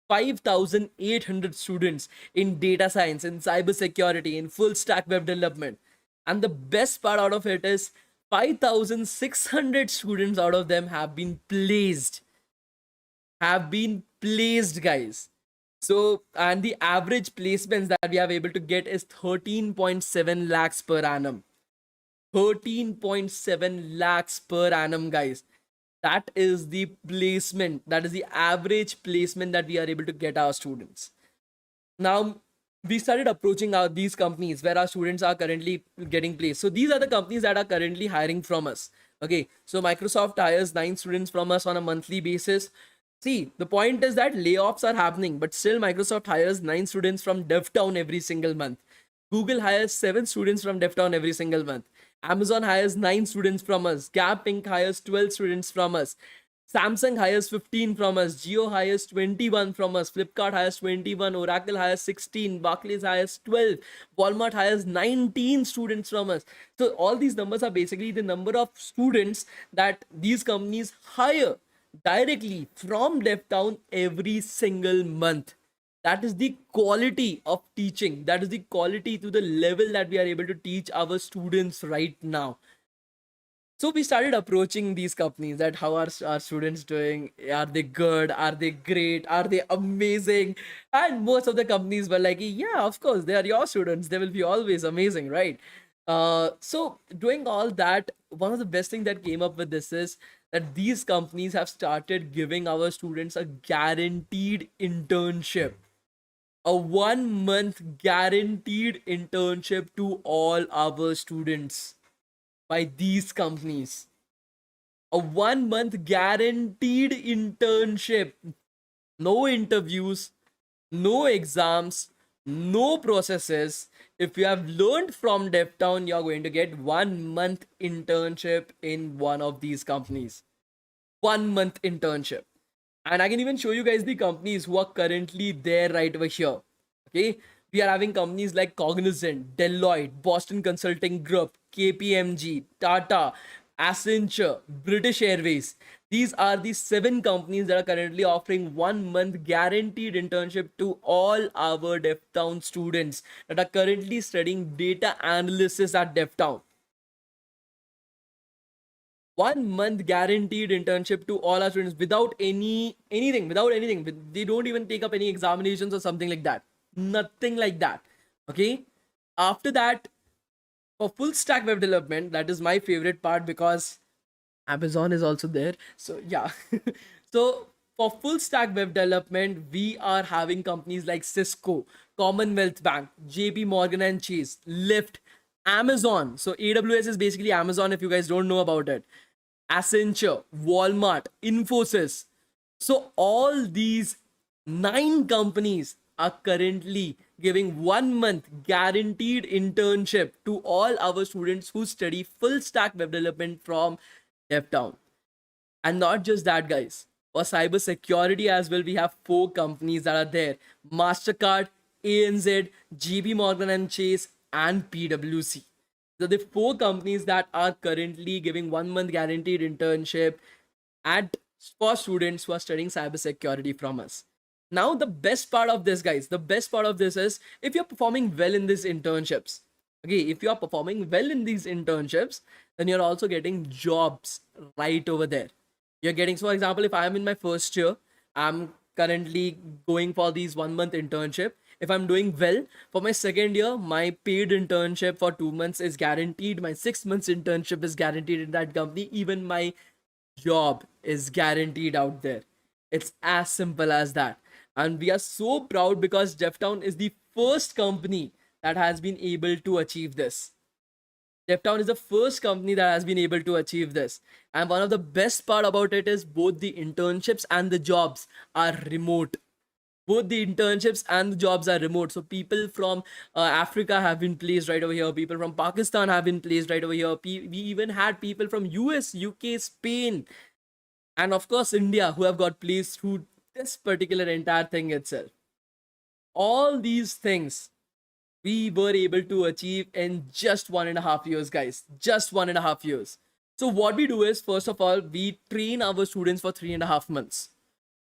Speaker 1: 5,800 students in data science, in cybersecurity, in full stack web development. And the best part out of it is 5,600 students out of them have been placed. Have been placed, guys. So, and the average placements that we have able to get is 13.7 lakhs per annum. 13.7 lakhs per annum, guys. That is the placement. That is the average placement that we are able to get our students. Now, we started approaching these companies where our students are currently getting placed. So these are the companies that are currently hiring from us. Okay, so Microsoft hires 9 students from us on a monthly basis. See, the point is that layoffs are happening, but still Microsoft hires 9 students from DevTown every single month. Google hires 7 students from DevTown every single month. Amazon hires 9 students from us. Gap Inc. hires 12 students from us. Samsung hires 15 from us. Jio hires 21 from us. Flipkart hires 21. Oracle hires 16. Barclays hires 12. Walmart hires 19 students from us. So all these numbers are basically the number of students that these companies hire directly from DevTown every single month. That is the quality of teaching. That is the quality to the level that we are able to teach our students right now. So we started approaching these companies that how are our students doing? Are they good? Are they great? Are they amazing? And most of the companies were like, yeah, of course, they are your students. They will be always amazing, right? So doing all that, one of the best thing that came up with this is that these companies have started giving our students a guaranteed internship, a 1 month guaranteed internship to all our students by these companies. A 1 month guaranteed internship. No interviews, no exams, no processes. If you have learned from DevTown, you're going to get 1 month internship in one of these companies. 1 month internship. And I can even show you guys the companies who are currently there right over here. Okay. We are having companies like Cognizant, Deloitte, Boston Consulting Group, KPMG, Tata, Accenture, British Airways. These are the 7 companies that are currently offering 1 month guaranteed internship to all our DevTown students that are currently studying data analysis at DevTown. 1 month guaranteed internship to all our students without anything. They don't even take up any examinations or something like that. Nothing like that. Okay. After that, for full stack web development, that is my favorite part because Amazon is also there. So yeah. So for full stack web development, we are having companies like Cisco, Commonwealth Bank, JP Morgan and Chase, Lyft, Amazon. So AWS is basically Amazon if you guys don't know about it. Accenture, Walmart, Infosys. So all these 9 companies are currently giving 1 month guaranteed internship to all our students who study full stack web development from DevTown. And not just that, guys. For cyber security as well, we have 4 companies that are there: MasterCard, ANZ, JP Morgan and Chase, and PwC. So the 4 companies that are currently giving 1 month guaranteed internship at for students who are studying cybersecurity from us. Now, the best part of this, guys, the best part of this is if you're performing well in these internships. Okay, if you are performing well in these internships, then you're also getting jobs right over there. You're getting, so for example, if I'm in my first year, I'm currently going for these 1 month internship. If I'm doing well for my second year, my paid internship for 2 months is guaranteed. My 6 months internship is guaranteed in that company. Even my job is guaranteed out there. It's as simple as that. And we are so proud because DevTown is the first company that has been able to achieve this. DevTown is the first company that has been able to achieve this. And one of the best part about it is both the internships and the jobs are remote. Both the internships and the jobs are remote. So people from Africa have been placed right over here. People from Pakistan have been placed right over here. We even had people from US, UK, Spain, and of course India who have got placed through this particular entire thing itself. All these things we were able to achieve in just 1.5 years, guys. Just 1.5 years. So what we do is, first of all, we train our students for 3.5 months.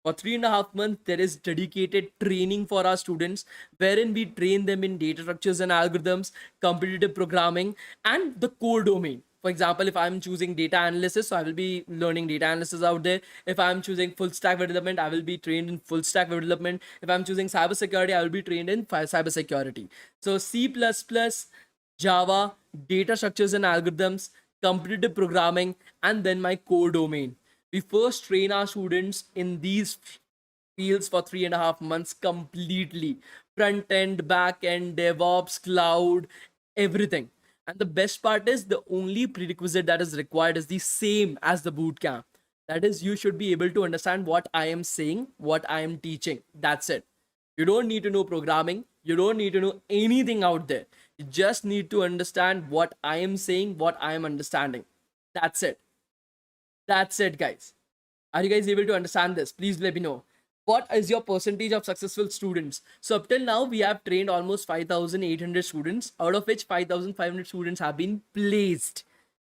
Speaker 1: For 3.5 months, there is dedicated training for our students, wherein we train them in data structures and algorithms, competitive programming, and the core domain. For example, if I'm choosing data analysis, so I will be learning data analysis out there. If I'm choosing full stack web development, I will be trained in full stack web development. If I'm choosing cybersecurity, I will be trained in cybersecurity. So C++, Java, data structures and algorithms, competitive programming, and then my core domain. We first train our students in these fields for 3.5 months completely: front end, back end, DevOps, cloud, everything. And the best part is the only prerequisite that is required is the same as the boot camp. That is, you should be able to understand what I am saying, what I am teaching. That's it. You don't need to know programming. You don't need to know anything out there. You just need to understand what I am saying, what I am understanding. That's it. That's it, guys. Are you guys able to understand this? Please let me know. What is your percentage of successful students? So up till now, we have trained almost 5,800 students, out of which 5,500 students have been placed.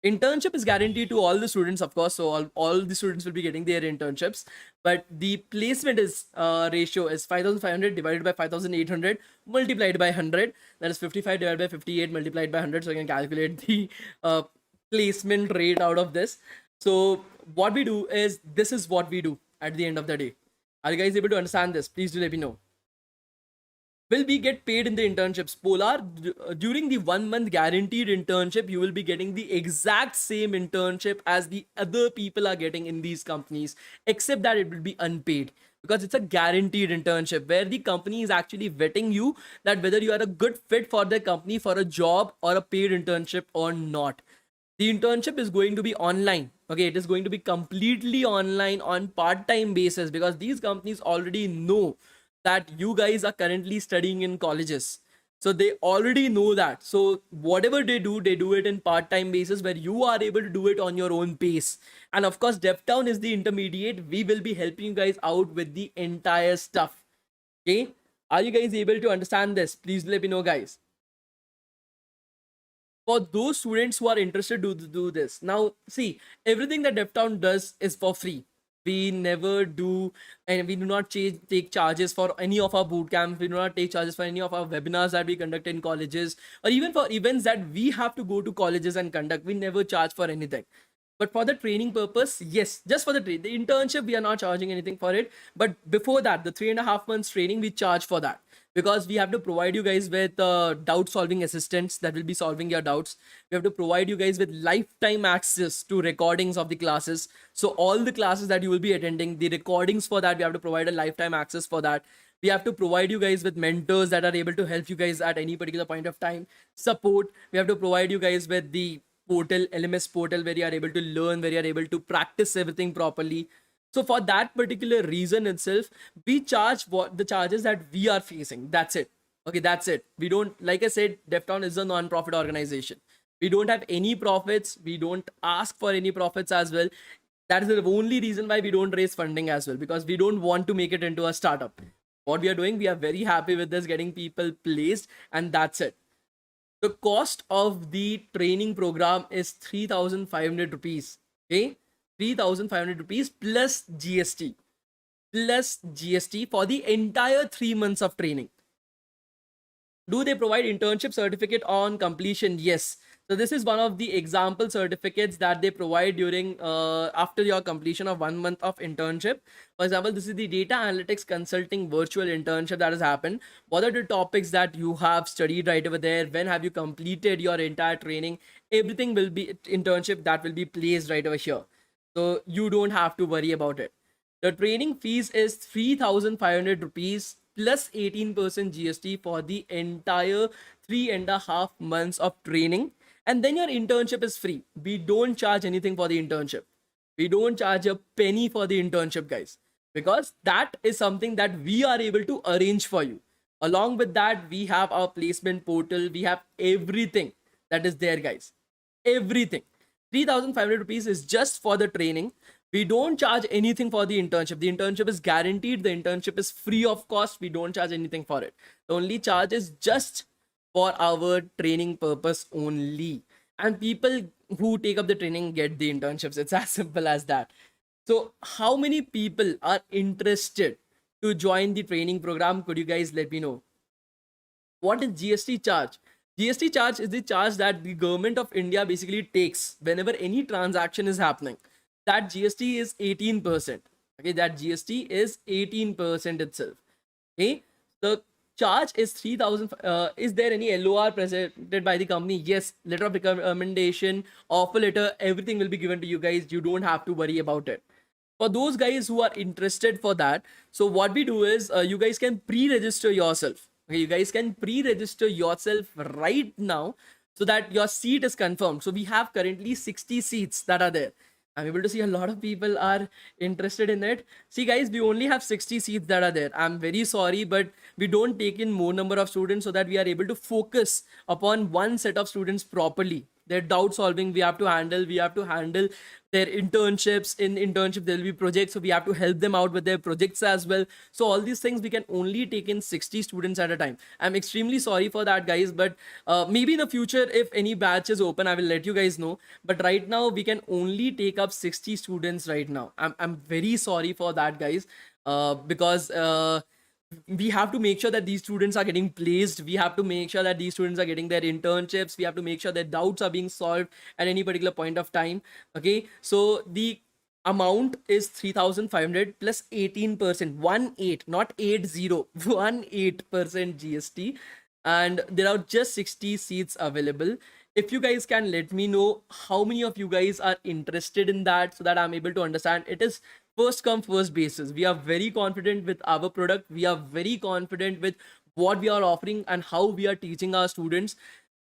Speaker 1: Internship is guaranteed to all the students, of course. So all the students will be getting their internships. But the placement is ratio is 5,500 divided by 5,800 multiplied by 100. That is 55 divided by 58 multiplied by 100. So you can calculate the placement rate out of this. So what we do is, this is what we do at the end of the day. Are you guys able to understand this? Please do let me know. Will we get paid in the internships? Polar, during the 1 month guaranteed internship, you will be getting the exact same internship as the other people are getting in these companies, except that it will be unpaid, because it's a guaranteed internship where the company is actually vetting you that whether you are a good fit for the company for a job or a paid internship or not. The internship is going to be online. Okay, it is going to be completely online on part-time basis, because these companies already know that you guys are currently studying in colleges, so they already know that. So whatever they do it in part-time basis, where you are able to do it on your own pace. And of course, DevTown is the intermediate. We will be helping you guys out with the entire stuff. Okay, are you guys able to understand this? Please let me know, guys. For those students who are interested to do this, now see, everything that DevTown does is for free. We never do, and we do not take charges for any of our boot camps. We do not take charges for any of our webinars that we conduct in colleges, or even for events that we have to go to colleges and conduct. We never charge for anything. But for the training purpose, yes, just for the internship, we are not charging anything for it. But before that, the 3.5 months training, we charge for that, because we have to provide you guys with doubt solving assistants that will be solving your doubts. We have to provide you guys with lifetime access to recordings of the classes. So all the classes that you will be attending, the recordings for that, we have to provide a lifetime access for that. We have to provide you guys with mentors that are able to help you guys at any particular point of time. Support. We have to provide you guys with the portal, LMS portal, where you are able to learn, where you are able to practice everything properly. So for that particular reason itself, we charge what the charges that we are facing. That's it. Okay, that's it. We don't, like I said, DevTown is a non-profit organization. We don't have any profits. We don't ask for any profits as well. That is the only reason why we don't raise funding as well, because we don't want to make it into a startup. What we are doing, we are very happy with this, getting people placed, and that's it. The cost of the training program is 3,500 rupees. Okay, 3,500 rupees plus GST. Plus GST for the entire 3 months of training. Do they provide internship certificate on completion? Yes. So this is one of the example certificates that they provide during after your completion of 1 month of internship. For example, this is the data analytics consulting virtual internship that has happened. What are the topics that you have studied right over there? When have you completed your entire training? Everything will be internship that will be placed right over here. So you don't have to worry about it. The training fees is 3,500 rupees plus 18% GST for the entire 3.5 months of training. And then your internship is free. We don't charge anything for the internship. We don't charge a penny for the internship, guys, because that is something that we are able to arrange for you. Along with that, we have our placement portal. We have everything that is there, guys. Everything. 3,500 rupees is just for the training. We don't charge anything for the internship. The internship is guaranteed. The internship is free of cost. We don't charge anything for it. The only charge is just for our training purpose only. And people who take up the training get the internships. It's as simple as that. So how many people are interested to join the training program? Could you guys let me know? What is GST charge? GST charge is the charge that the government of India basically takes whenever any transaction is happening. That GST is 18%. Okay, that GST is 18% itself. Okay, the charge is 3,000. Is there any LOR presented by the company? Yes, letter of recommendation, offer letter, everything will be given to you guys. You don't have to worry about it. For those guys who are interested for that, so what we do is you guys can pre-register yourself. Okay, you guys can pre-register yourself right now so that your seat is confirmed. So we have currently 60 seats that are there. I'm able to see a lot of people are interested in it. See, guys, we only have 60 seats that are there. I'm very sorry, but we don't take in more number of students so that we are able to focus upon one set of students properly. Their doubt solving we have to handle. We have to handle their internships. In internship, there will be projects, so we have to help them out with their projects as well. So all these things we can only take in 60 students at a time. I'm extremely sorry for that, guys, but maybe in the future, if any batch is open, I will let you guys know. But right now, we can only take up 60 students right now. I'm very sorry for that, guys, because we have to make sure that these students are getting placed. We have to make sure that these students are getting their internships. We have to make sure that doubts are being solved at any particular point of time. Okay, so the amount is 3,500 plus 18%, 1 8, not 80, 1 8% GST, and there are just 60 seats available. If you guys can let me know how many of you guys are interested in that, so that I'm able to understand. It is first come first basis. We are very confident with our product. We are very confident with what we are offering and how we are teaching our students.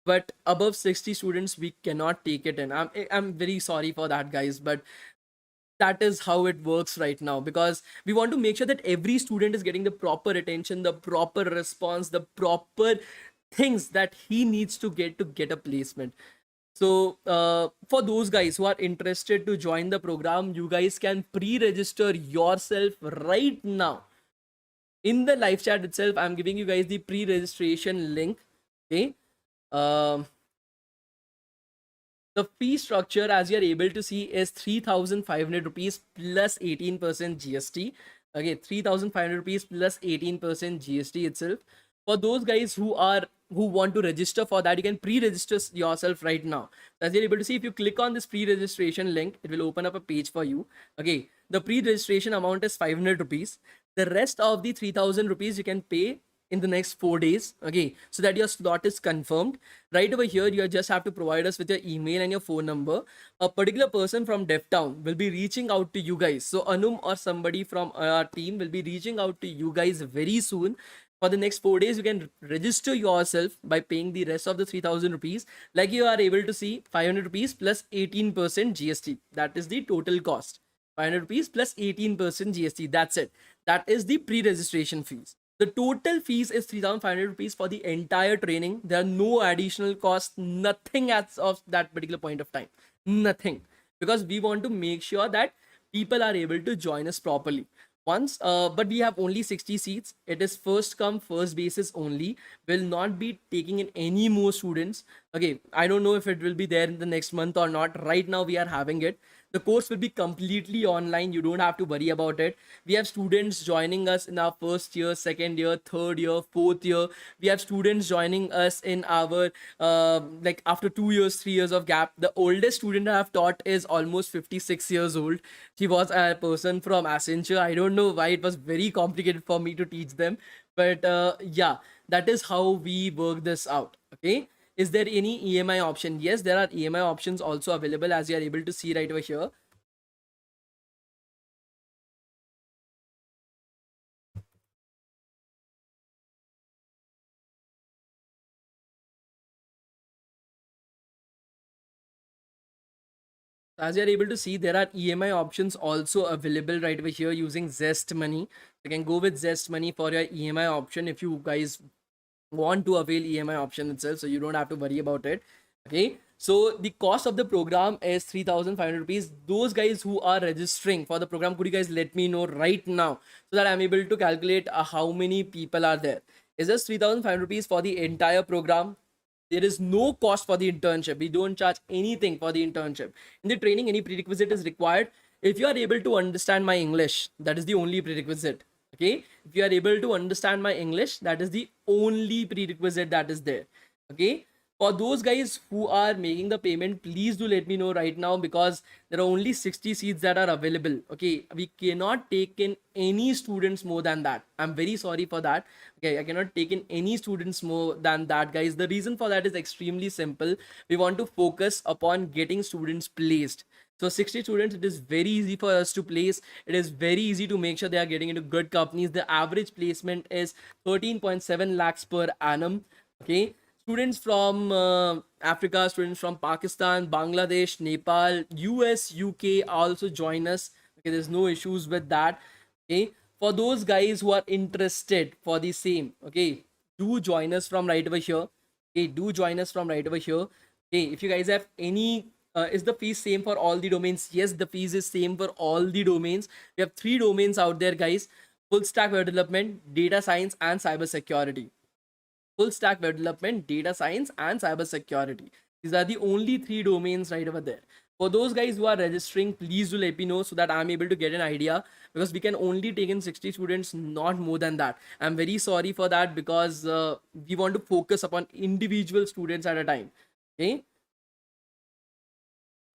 Speaker 1: But above 60 students, we cannot take it in. I'm very sorry for that, guys, but that is how it works right now, because we want to make sure that every student is getting the proper attention, the proper response, the proper things that he needs to get a placement. So for those guys who are interested to join the program, you guys can pre-register yourself right now. In the live chat itself, I'm giving you guys the pre-registration link. Okay. Um, the fee structure, as you're able to see, is 3,500 rupees plus 18% GST. Okay, 3,500 rupees plus 18% GST itself. For those guys who want to register for that, you can pre-register yourself right now. As you're able to see, if you click on this pre-registration link, it will open up a page for you. Okay, the pre-registration amount is 500 rupees. The rest of the 3,000 rupees you can pay in the next 4 days. Okay, so that your slot is confirmed. Right over here, you just have to provide us with your email and your phone number. A particular person from DevTown will be reaching out to you guys. So Anum or somebody from our team will be reaching out to you guys very soon. For the next 4 days, you can register yourself by paying the rest of the 3,000 rupees. Like you are able to see, 500 rupees plus 18% GST. That is the total cost. 500 rupees plus 18% GST. That's it. That is the pre-registration fees. The total fees is 3,500 rupees for the entire training. There are no additional costs, nothing as of that particular point of time. Nothing. Because we want to make sure that people are able to join us properly. But we have only 60 seats. It is first come first basis only. Will not be taking in any more students. Okay, I don't know if it will be there in the next month or not. Right now we are having it. The course will be completely online. You don't have to worry about it. We have students joining us in our first year, second year, third year, fourth year. We have students joining us in our like after 2 years, 3 years of gap. The oldest student I have taught is almost 56 years old. She was a person from Accenture. I don't know why it was very complicated for me to teach them, but yeah, that is how we work this out. Okay, is there any EMI option? Yes, there are EMI options also available, as you are able to see right over here. As you're able to see, there are EMI options also available right over here using Zest Money. You can go with Zest Money for your EMI option if you guys want to avail EMI option itself, so you don't have to worry about it. Okay, so the cost of the program is 3,500 rupees. Those guys who are registering for the program, could you guys let me know right now so that I'm able to calculate how many people are there? Is this 3,500 rupees for the entire program? There is no cost for the internship. We don't charge anything for the internship. In the training, any prerequisite is required. If you are able to understand my English, that is the only prerequisite. Okay, if you are able to understand my English, that is the only prerequisite that is there. Okay, for those guys who are making the payment, please do let me know right now, because there are only 60 seats that are available. Okay, we cannot take in any students more than that. I'm very sorry for that. Okay, I cannot take in any students more than that, guys. The reason for that is extremely simple. We want to focus upon getting students placed. So 60 students, it is very easy for us to place. It is very easy to make sure they are getting into good companies. The average placement is 13.7 lakhs per annum. Okay, students from Africa, students from Pakistan, Bangladesh, Nepal, US, UK also join us. Okay, there's no issues with that. Okay, for those guys who are interested for the same, okay, do join us from right over here. Okay, do join us from right over here. Okay, if you guys have any is the fees same for all the domains? Yes, the fees is same for all the domains. We have 3 domains out there, guys: full stack web development, data science, and cyber security. Full stack web development, data science, and cyber security. These are the only 3 domains right over there. For those guys who are registering, please do let me know so that I'm able to get an idea, because we can only take in 60 students, not more than that. I'm very sorry for that, because we want to focus upon individual students at a time. Okay.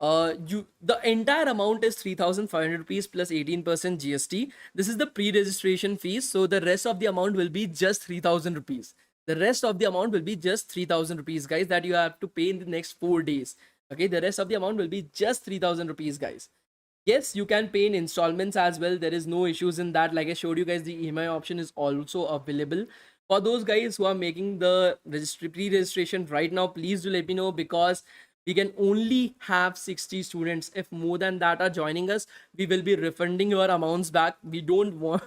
Speaker 1: You the entire amount is 3,500 rupees plus 18% GST. This is the pre-registration fees. So the rest of the amount will be just 3,000 rupees. The rest of the amount will be just 3,000 rupees, guys, that you have to pay in the next 4 days. Okay, the rest of the amount will be just 3,000 rupees, guys. Yes, you can pay in installments as well. There is no issues in that. Like I showed you guys, the EMI option is also available. For those guys who are making the pre-registration right now, please do let me know, because we can only have 60 students. If more than that are joining us, we will be refunding your amounts back. We don't want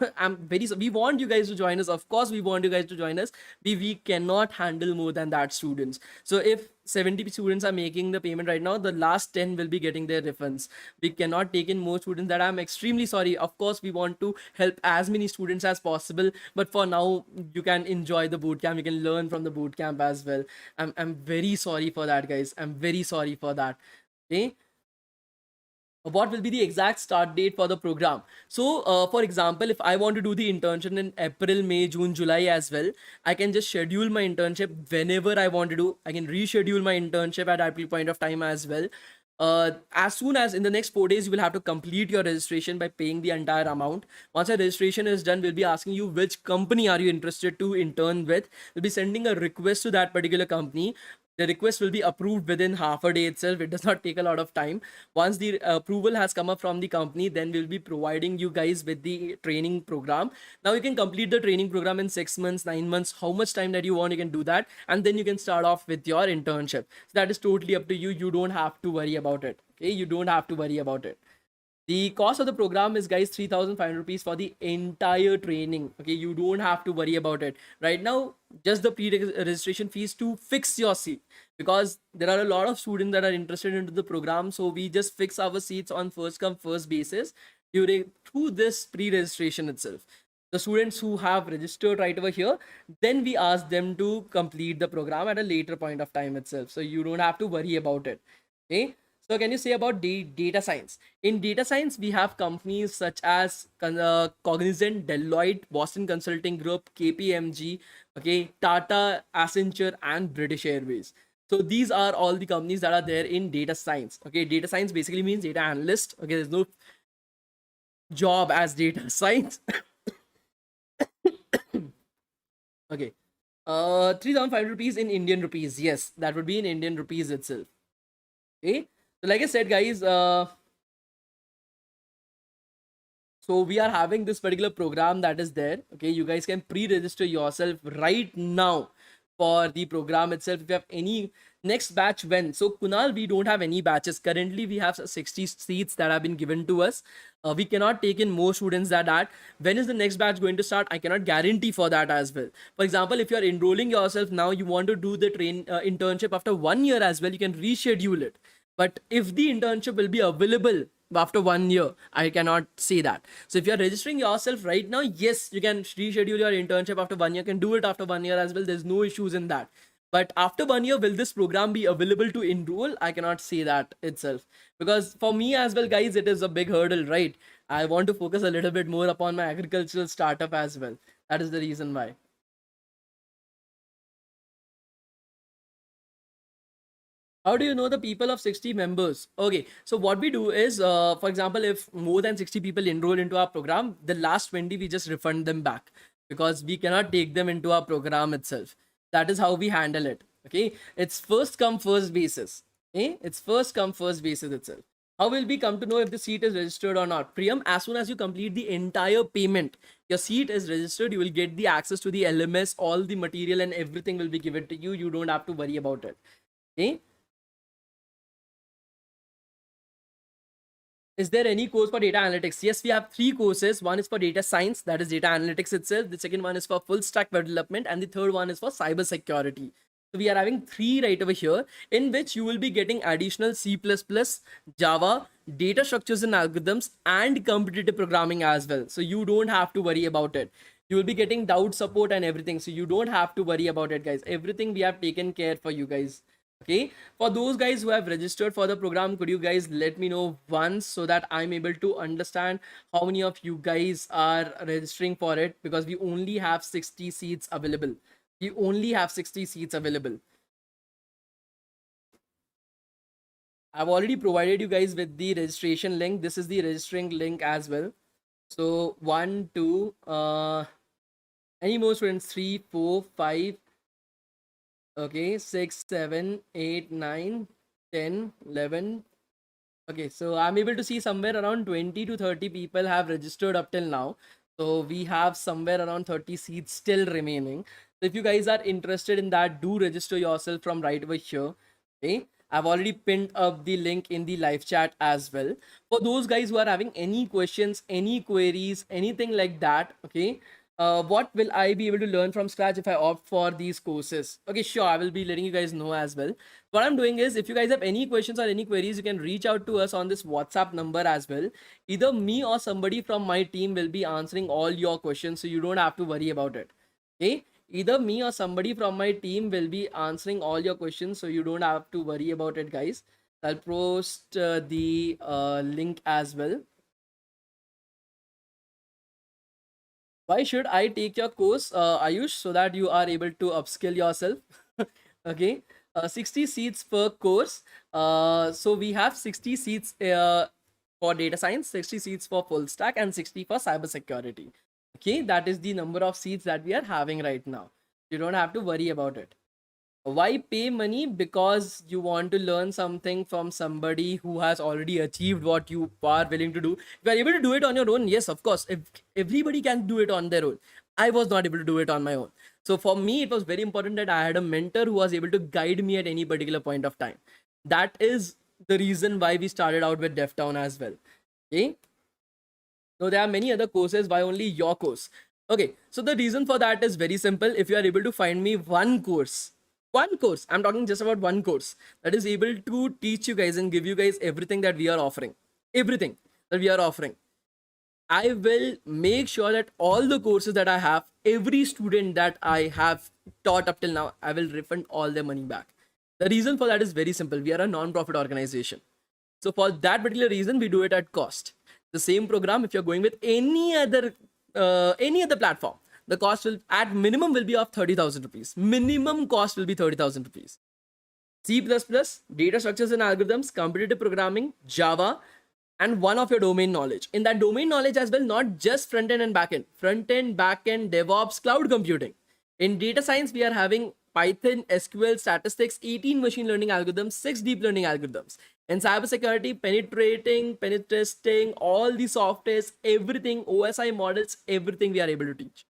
Speaker 1: we want you guys to join us. Of course we want you guys to join us. We cannot handle more than that students. So if 70 students are making the payment right now, the last 10 will be getting their refunds. We cannot take in more students. That I'm extremely sorry. Of course we want to help as many students as possible, but for now you can enjoy the bootcamp, you can learn from the bootcamp as well. I'm very sorry for that, guys. I'm very sorry for that. Okay. What will be the exact start date for the program? So for example, if I want to do the internship in April, May, June, July as well, I can just schedule my internship whenever I want to do. I can reschedule my internship at that point of time as well. As soon as in the next 4 days, you will have to complete your registration by paying the entire amount. Once your registration is done, we'll be asking you which company are you interested to intern with. We'll be sending a request to that particular company. The request will be approved within half a day itself. It does not take a lot of time. Once the approval has come up from the company, then we'll be providing you guys with the training program. Now you can complete the training program in 6 months, 9 months, how much time that you want, you can do that, and then you can start off with your internship. So that is totally up to you. You don't have to worry about it. Okay, you don't have to worry about it. The cost of the program is, guys, 3,500 rupees for the entire training. Okay, you don't have to worry about it right now. Just the pre-registration fees to fix your seat, because there are a lot of students that are interested into the program. So we just fix our seats on first come first basis during through this pre-registration itself. The students who have registered right over here, then we ask them to complete the program at a later point of time itself. So you don't have to worry about it. Okay. So can you say about data science? In data science, we have companies such as Cognizant, Deloitte, Boston Consulting Group, KPMG, okay, Tata, Accenture, and British Airways. So these are all the companies that are there in data science. Okay, data science basically means data analyst. Okay, there's no job as data science. Okay, 3,500 rupees in Indian rupees. Yes, that would be in Indian rupees itself. Okay. So like I said, guys, so we are having this particular program that is there. Okay, you guys can pre-register yourself right now for the program itself. If you have any next batch, when? So Kunal, we don't have any batches currently. We have 60 seats that have been given to us. We cannot take in more students than that. When is the next batch going to start? I cannot guarantee for that as well. For example, if you are enrolling yourself now, you want to do the internship after 1 year as well, you can reschedule it. But if the internship will be available after 1 year, I cannot say that. So if you're registering yourself right now, yes, you can reschedule your internship after 1 year. You can do it after 1 year as well. There's no issues in that. But after 1 year, will this program be available to enroll? I cannot say that itself. Because for me as well, guys, it is a big hurdle, right? I want to focus a little bit more upon my agricultural startup as well. That is the reason why. How do you know the people of 60 members? Okay, so what we do is, for example, if more than 60 people enroll into our program, the last 20 we just refund them back, because we cannot take them into our program itself. That is how we handle it. Okay, it's first come first basis. Okay, it's first come first basis itself. How will we come to know if the seat is registered or not? Priyam, as soon as you complete the entire payment, your seat is registered. You will get the access to the LMS, all the material and everything will be given to you. You don't have to worry about it. Okay. Is there any course for data analytics? Yes, we have three courses. One is for data science, that is data analytics itself. The second one is for full stack development, and the third one is for cyber security. So we are having three right over here, in which you will be getting additional C++, Java, data structures and algorithms, and competitive programming as well. So you don't have to worry about it. You will be getting doubt support and everything. So you don't have to worry about it, guys. Everything we have taken care for you guys. Okay, for those guys who have registered for the program, could you guys let me know once so that I'm able to understand how many of you guys are registering for it, because we only have 60 seats available. We only have 60 seats available. I've already provided you guys with the registration link. This is the registering link as well. So one, two, any more students? 3, 4, 5, okay, 6, 7, 8, 9, 10, 11. Okay, so I'm able to see somewhere around 20 to 30 people have registered up till now. So we have somewhere around 30 seats still remaining. So if you guys are interested in that, do register yourself from right over here. Okay, I've already pinned up the link in the live chat as well. For those guys who are having any questions, any queries, anything like that, okay, what will I be able to learn from scratch if I opt for these courses? Okay, sure, I will be letting you guys know as well. What I'm doing is, if you guys have any questions or any queries, you can reach out to us on this WhatsApp number as well. Either me or somebody from my team will be answering all your questions, so you don't have to worry about it. Okay, either me or somebody from my team will be answering all your questions, so you don't have to worry about it, guys. I'll post the link as well. Why should I take your course, Ayush, so that you are able to upskill yourself? Okay, 60 seats per course. So we have 60 seats for data science, 60 seats for full stack, and 60 for cybersecurity. Okay, that is the number of seats that we are having right now. You don't have to worry about it. Why pay money? Because you want to learn something from somebody who has already achieved what you are willing to do. If you are able to do it on your own, yes, of course, if everybody can do it on their own. I was not able to do it on my own. So for me, it was very important that I had a mentor who was able to guide me at any particular point of time. That is the reason why we started out with DevTown as well. Okay, so there are many other courses. Why only your course? Okay, so the reason for that is very simple. If you are able to find me one course, I'm talking just about one course that is able to teach you guys and give you guys everything that we are offering, everything that we are offering, I will make sure that all the courses that I have, every student that I have taught up till now, I will refund all their money back. The reason for that is very simple. We are a non-profit organization. So for that particular reason, we do it at cost. The same program, if you're going with any other platform, the cost will at minimum will be of 30,000 rupees. Minimum cost will be 30,000 rupees. C++, data structures and algorithms, competitive programming, Java, and one of your domain knowledge. In that domain knowledge as well, not just front end and back end, DevOps, cloud computing. In data science, we are having Python, SQL, statistics, 18 machine learning algorithms, 6 deep learning algorithms. In cybersecurity, penetration, all the softwares, everything, OSI models, everything we are able to teach.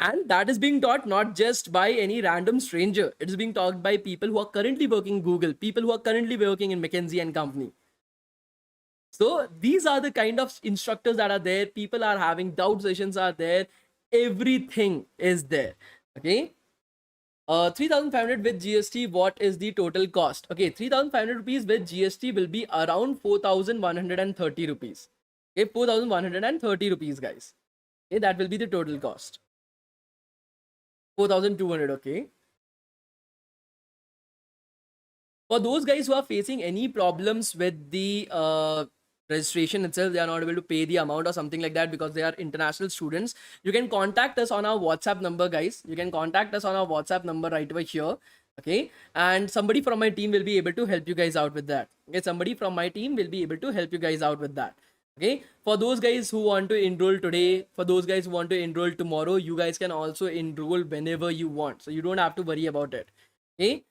Speaker 1: And that is being taught not just by any random stranger. It is being taught by people who are currently working in Google, people who are currently working in McKinsey and Company. So these are the kind of instructors that are there. People are having doubt sessions are there. Everything is there. Okay. 3,500 with GST. What is the total cost? Okay, 3,500 rupees with GST will be around 4,130 rupees. Okay, 4,130 rupees, guys. Okay, that will be the total cost. 4,200. Okay. For those guys who are facing any problems with the registration itself, they are not able to pay the amount or something like that because they are international students, you can contact us on our WhatsApp number, guys. You can contact us on our WhatsApp number right over here. Okay, and somebody from my team will be able to help you guys out with that. Okay, somebody from my team will be able to help you guys out with that. Okay, for those guys who want to enroll today, for those guys who want to enroll tomorrow, you guys can also enroll whenever you want, so you don't have to worry about it. Okay,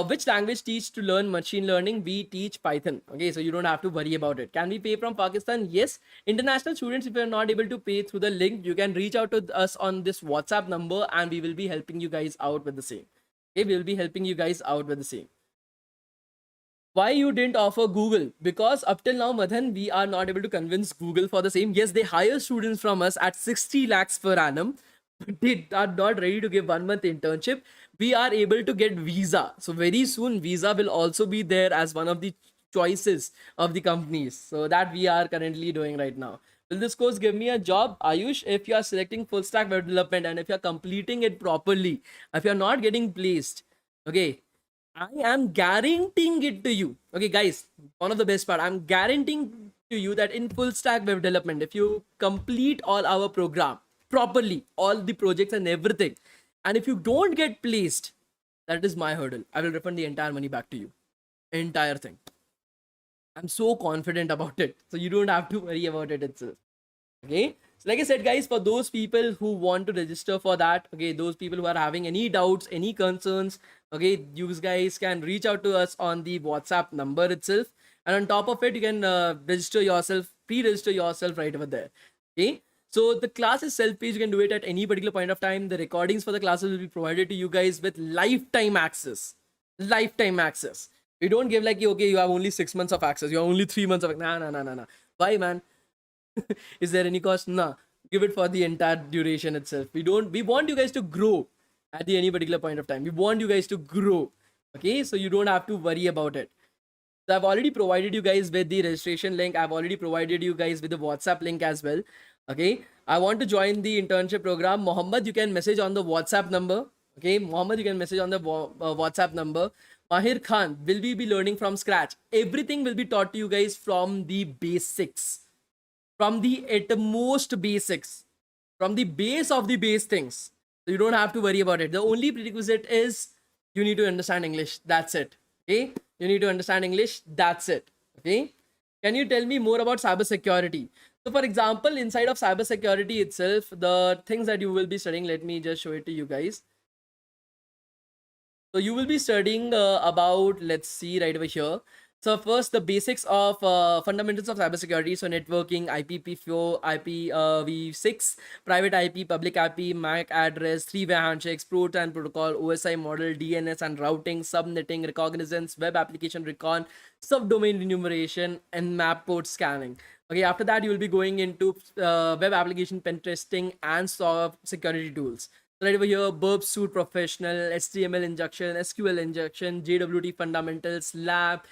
Speaker 1: which language teach to learn machine learning? We teach Python. Okay, so you don't have to worry about it. Can we pay from Pakistan? Yes. International students, if you're not able to pay through the link, you can reach out to us on this WhatsApp number and we will be helping you guys out with the same. Okay, we will be helping you guys out with the same. Why you didn't offer Google? Because up till now, Madhan, we are not able to convince Google for the same. Yes, they hire students from us at 60 lakhs per annum, but they are not ready to give 1 month internship. We are able to get visa. So very soon, visa will also be there as one of the choices of the companies. So that we are currently doing right now. Will this course give me a job? Ayush, if you are selecting full stack web development and if you are completing it properly, if you are not getting placed, okay, I am guaranteeing it to you. Okay, guys, one of the best part, I'm guaranteeing to you that in full stack web development, if you complete all our program properly, all the projects and everything, and if you don't get placed, that is my hurdle. I will refund the entire money back to you. Entire thing. I'm so confident about it. So you don't have to worry about it itself. Okay. So like I said, guys, for those people who want to register for that, okay, those people who are having any doubts, any concerns, okay, you guys can reach out to us on the WhatsApp number itself. And on top of it, you can register yourself, pre-register yourself right over there. Okay. So the class is self-paced. You can do it at any particular point of time. The recordings for the classes will be provided to you guys with lifetime access. Lifetime access. We don't give like, okay, you have only 6 months of access. You have only 3 months of, nah. Why, man? Is there any cost? Nah. Give it for the entire duration itself. We want you guys to grow at the any particular point of time. We want you guys to grow. Okay, so you don't have to worry about it. So I've already provided you guys with the registration link. I've already provided you guys with the WhatsApp link as well. Okay, I want to join the internship program. Mohammed, you can message on the WhatsApp number. Okay, Mohammed, you can message on the WhatsApp number. Mahir Khan, will we be learning from scratch? Everything will be taught to you guys from the basics, from the utmost basics, from the base of the base things. So you don't have to worry about it. The only prerequisite is you need to understand English. That's it. Okay. You need to understand English. That's it. Okay. Can you tell me more about cybersecurity? So, for example, inside of cybersecurity itself, the things that you will be studying, let me just show it to you guys. So you will be studying about, let's see right over here. So first, the basics of fundamentals of cybersecurity. So networking, IPv4, IPv6, private IP, public IP, MAC address, three-way handshakes, PROTAN protocol, OSI model, DNS and routing, subnetting, reconnaissance, web application recon, subdomain enumeration, and map port scanning. Okay, after that, you will be going into web application pen testing and soft security tools. So right over here, Burp Suite Professional, HTML injection, SQL injection, JWT fundamentals, lab,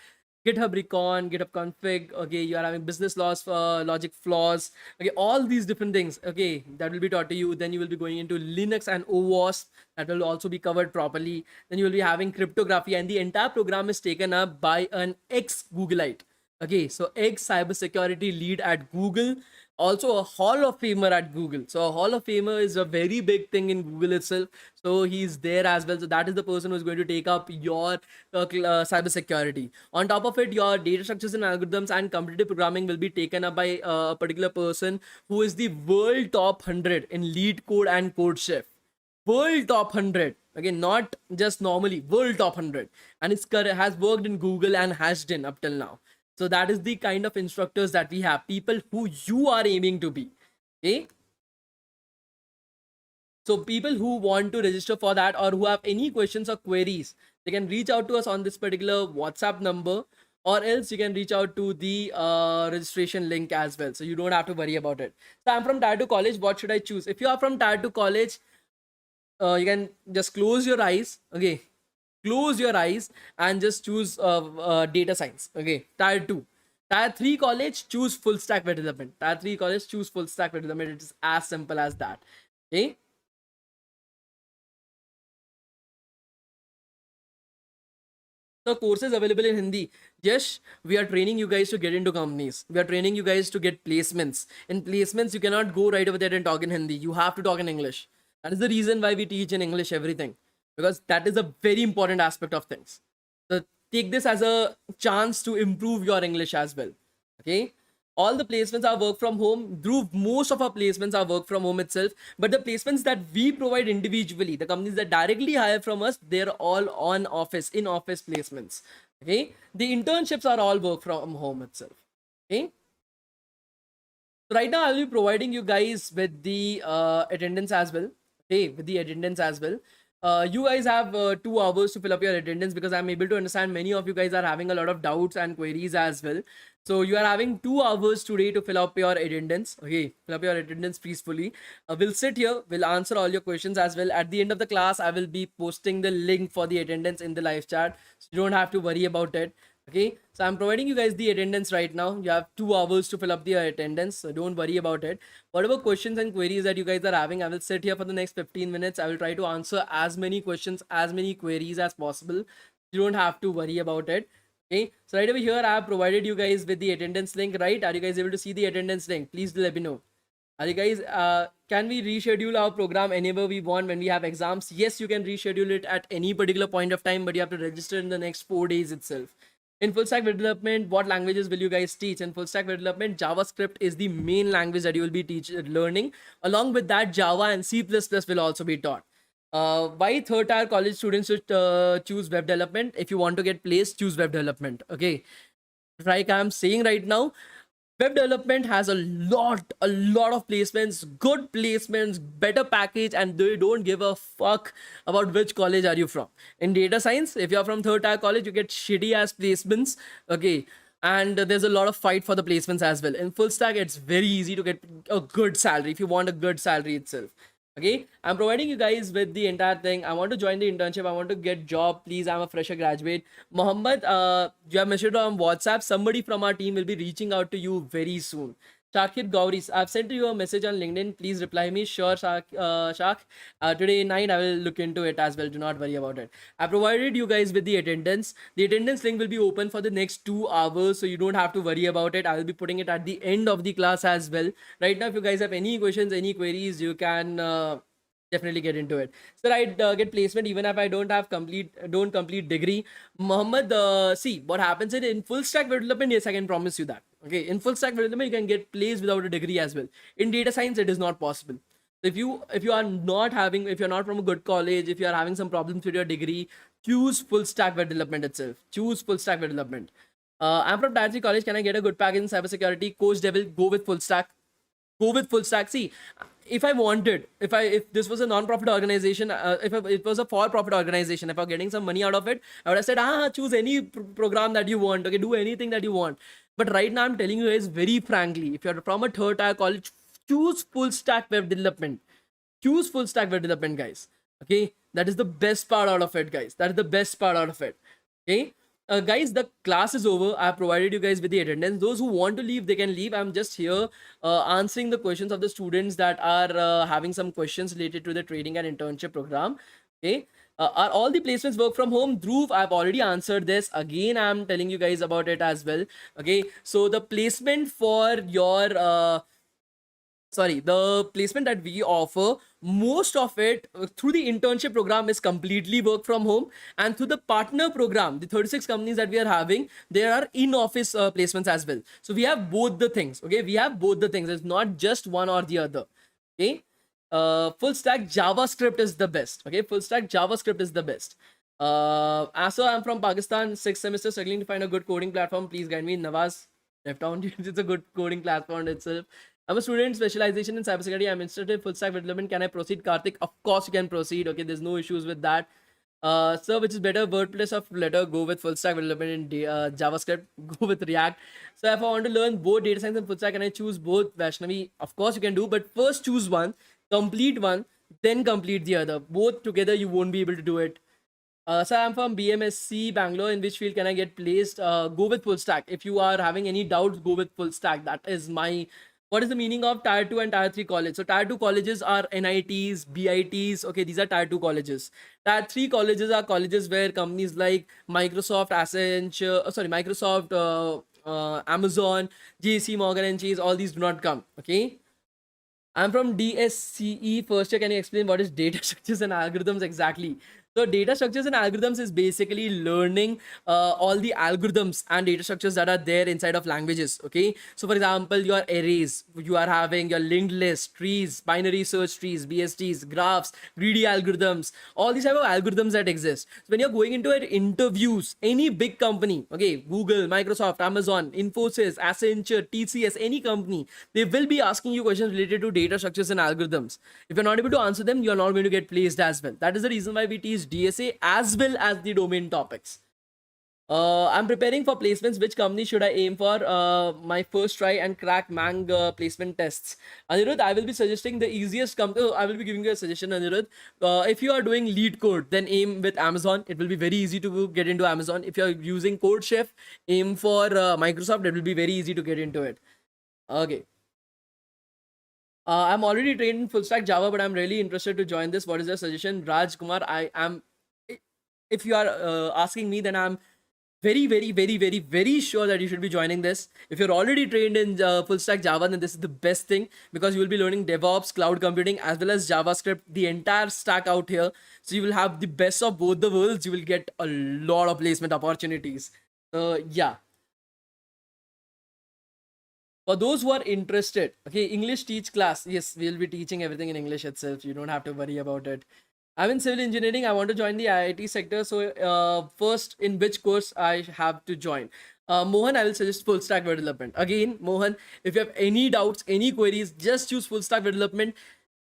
Speaker 1: GitHub Recon, GitHub config. Okay, you are having business laws, logic flaws. Okay, all these different things. Okay, that will be taught to you. Then you will be going into Linux and OWASP. That will also be covered properly. Then you will be having cryptography, and the entire program is taken up by an ex-Googleite. Okay, so ex-cybersecurity lead at Google, also a Hall of Famer at Google. So a Hall of Famer is a very big thing in Google itself. So he's there as well. So that is the person who's going to take up your cybersecurity. On top of it, your data structures and algorithms and competitive programming will be taken up by a particular person who is the world top 100 in lead code and code chef. World top 100. Again, not just normally, world top 100. And has worked in Google and has done up till now. So that is the kind of instructors that we have, people who you are aiming to be. Okay. So people who want to register for that or who have any questions or queries, they can reach out to us on this particular WhatsApp number, or else you can reach out to the registration link as well. So you don't have to worry about it. So I'm from Tier 2 college. What should I choose? If you are from Tier 2 college, you can just close your eyes. Okay, close your eyes and just choose data science. Okay, Tier 2. Tier 3 college, choose full stack web development. Tier 3 college, choose full stack web development. It is as simple as that. Okay. The courses available in Hindi. Yes, we are training you guys to get into companies. We are training you guys to get placements. In placements, you cannot go right over there and talk in Hindi. You have to talk in English. That is the reason why we teach in English everything, because that is a very important aspect of things. So take this as a chance to improve your English as well. Okay. All the placements are work from home. Through most of our placements are work from home itself. But the placements that we provide individually, the companies that directly hire from us, they're all on office, in office placements. Okay. The internships are all work from home itself. Okay. So right now I'll be providing you guys with the attendance as well. Okay, with the attendance as well. You guys have 2 hours to fill up your attendance, because I'm able to understand many of you guys are having a lot of doubts and queries as well. So you are having 2 hours today to fill up your attendance. Okay, fill up your attendance peacefully. We'll sit here, we'll answer all your questions as well. At the end of the class, I will be posting the link for the attendance in the live chat, so you don't have to worry about it. Okay, so I'm providing you guys the attendance right now. You have 2 hours to fill up the attendance, so don't worry about it. Whatever questions and queries that you guys are having, I will sit here for the next 15 minutes. I will try to answer as many questions, as many queries as possible. You don't have to worry about it. Okay, so right over here I have provided you guys with the attendance link, right? Are you guys able to see the attendance link? Please let me know. Are you guys can we reschedule our program whenever we want when we have exams? Yes, you can reschedule it at any particular point of time, but you have to register in the next 4 days itself. In full stack development, what languages will you guys teach? In full stack development, JavaScript is the main language that you will be learning. Along with that, Java and C++ will also be taught. Why third tier college students should choose web development? If you want to get placed, choose web development. Okay, like I'm saying right now, web development has a lot of placements, good placements, better package, and they don't give a fuck about which college are you from. In data science, if you're from third tier college, you get shitty ass placements. Okay, and there's a lot of fight for the placements as well. In full stack, it's very easy to get a good salary if you want a good salary itself. Okay, I'm providing you guys with the entire thing. I want to join the internship. I want to get job. Please, I'm a fresher graduate. Mohammed, you have mentioned on WhatsApp. Somebody from our team will be reaching out to you very soon. Shakir Gauris, I've sent you a message on LinkedIn. Please reply me. Sure, Shak. Today night I will look into it as well. Do not worry about it. I provided you guys with the attendance. The attendance link will be open for the next 2 hours, so you don't have to worry about it. I will be putting it at the end of the class as well. Right now, if you guys have any questions, any queries, you can definitely get into it. So I get placement even if I don't complete degree. Mohammed, see what happens in full stack development. Yes, I can promise you that. Okay, in full stack development, you can get placed without a degree as well. In data science, it is not possible. If you are not having, if you're not from a good college, if you are having some problems with your degree, choose full stack web development itself. Choose full stack web development. I'm from Tier 3 college. Can I get a good package in cybersecurity? Coach Devil, go with full stack. Go with full stack. See, if I wanted, if this was a non-profit organization, if it was a for-profit organization, if I'm getting some money out of it, I would have said, choose any program that you want. Okay, do anything that you want. But right now, I'm telling you guys very frankly, if you're from a third tier college, choose full stack web development. Choose full stack web development, guys. Okay, that is the best part out of it, guys. That is the best part out of it. Okay, guys, the class is over. I have provided you guys with the attendance. Those who want to leave, they can leave. I'm just here answering the questions of the students that are having some questions related to the training and internship program. Okay, are all the placements work from home? Dhruv, I've already answered this. Again, I'm telling you guys about it as well. Okay, so the placement for your the placement that we offer, most of it through the internship program is completely work from home, and through the partner program, the 36 companies that we are having, there are in-office placements as well. So we have both the things. Okay, we have both the things. It's not just one or the other. Okay, full stack JavaScript is the best. Okay, full stack JavaScript is the best. So I'm from Pakistan, 6th semester, struggling to find a good coding platform. Please guide me. Nawaz, DevTown, it's a good coding platform itself. I'm a student specialization in cybersecurity. I'm interested in full stack development. Can I proceed, Karthik? Of course you can proceed. Okay, there's no issues with that. Sir, which is better, WordPress or Flutter? Go with full stack development in JavaScript. Go with React. So if I want to learn both data science and full stack, can I choose both? Vaishnavi, of course you can do, but first choose one, complete one, then complete the other. Both together you won't be able to do it. So I'm from BMSC Bangalore. In which field can I get placed? Go with full stack. If you are having any doubts, go with full stack. That is my. What is the meaning of tier 2 and tier 3 college? So tier 2 colleges are NITs, BITs. Okay, these are tier 2 colleges. Tier 3 colleges are colleges where companies like Microsoft, Microsoft, Amazon, JC Morgan and Chase, all these do not come. Okay. I'm from DSCE first year. Can you explain what is data structures and algorithms exactly? So data structures and algorithms is basically learning all the algorithms and data structures that are there inside of languages. Okay. So for example, your arrays, you are having your linked list, trees, binary search trees, BSTs, graphs, greedy algorithms, all these type of algorithms that exist. So when you're going into an interviews, any big company, okay, Google, Microsoft, Amazon, Infosys, Accenture, TCS, any company, they will be asking you questions related to data structures and algorithms. If you're not able to answer them, you're not going to get placed as well. That is the reason why we teach DSA as well as the domain topics. I'm preparing for placements. Which company should I aim for? My first try and crack Mang placement tests. Anirudh, I will be suggesting the easiest company. I will be giving you a suggestion, Anirudh. If you are doing lead code, then aim with Amazon. It will be very easy to get into Amazon. If you're using Code Chef, aim for Microsoft. It will be very easy to get into it. Okay. I'm already trained in full stack Java, but I'm really interested to join this. What is your suggestion? Raj Kumar, I am if you are asking me, then I'm very, very, very, very, very sure that you should be joining this. If you're already trained in full stack Java, then this is the best thing, because you will be learning DevOps, cloud computing, as well as JavaScript, the entire stack out here. So you will have the best of both the worlds. You will get a lot of placement opportunities. Yeah. For those who are interested, okay, English teach class. Yes, we'll be teaching everything in English itself. You don't have to worry about it. I'm in civil engineering. I want to join the IIT sector. So, first, in which course I have to join? Mohan, I will suggest full stack development. Again, Mohan, if you have any doubts, any queries, just choose full stack development.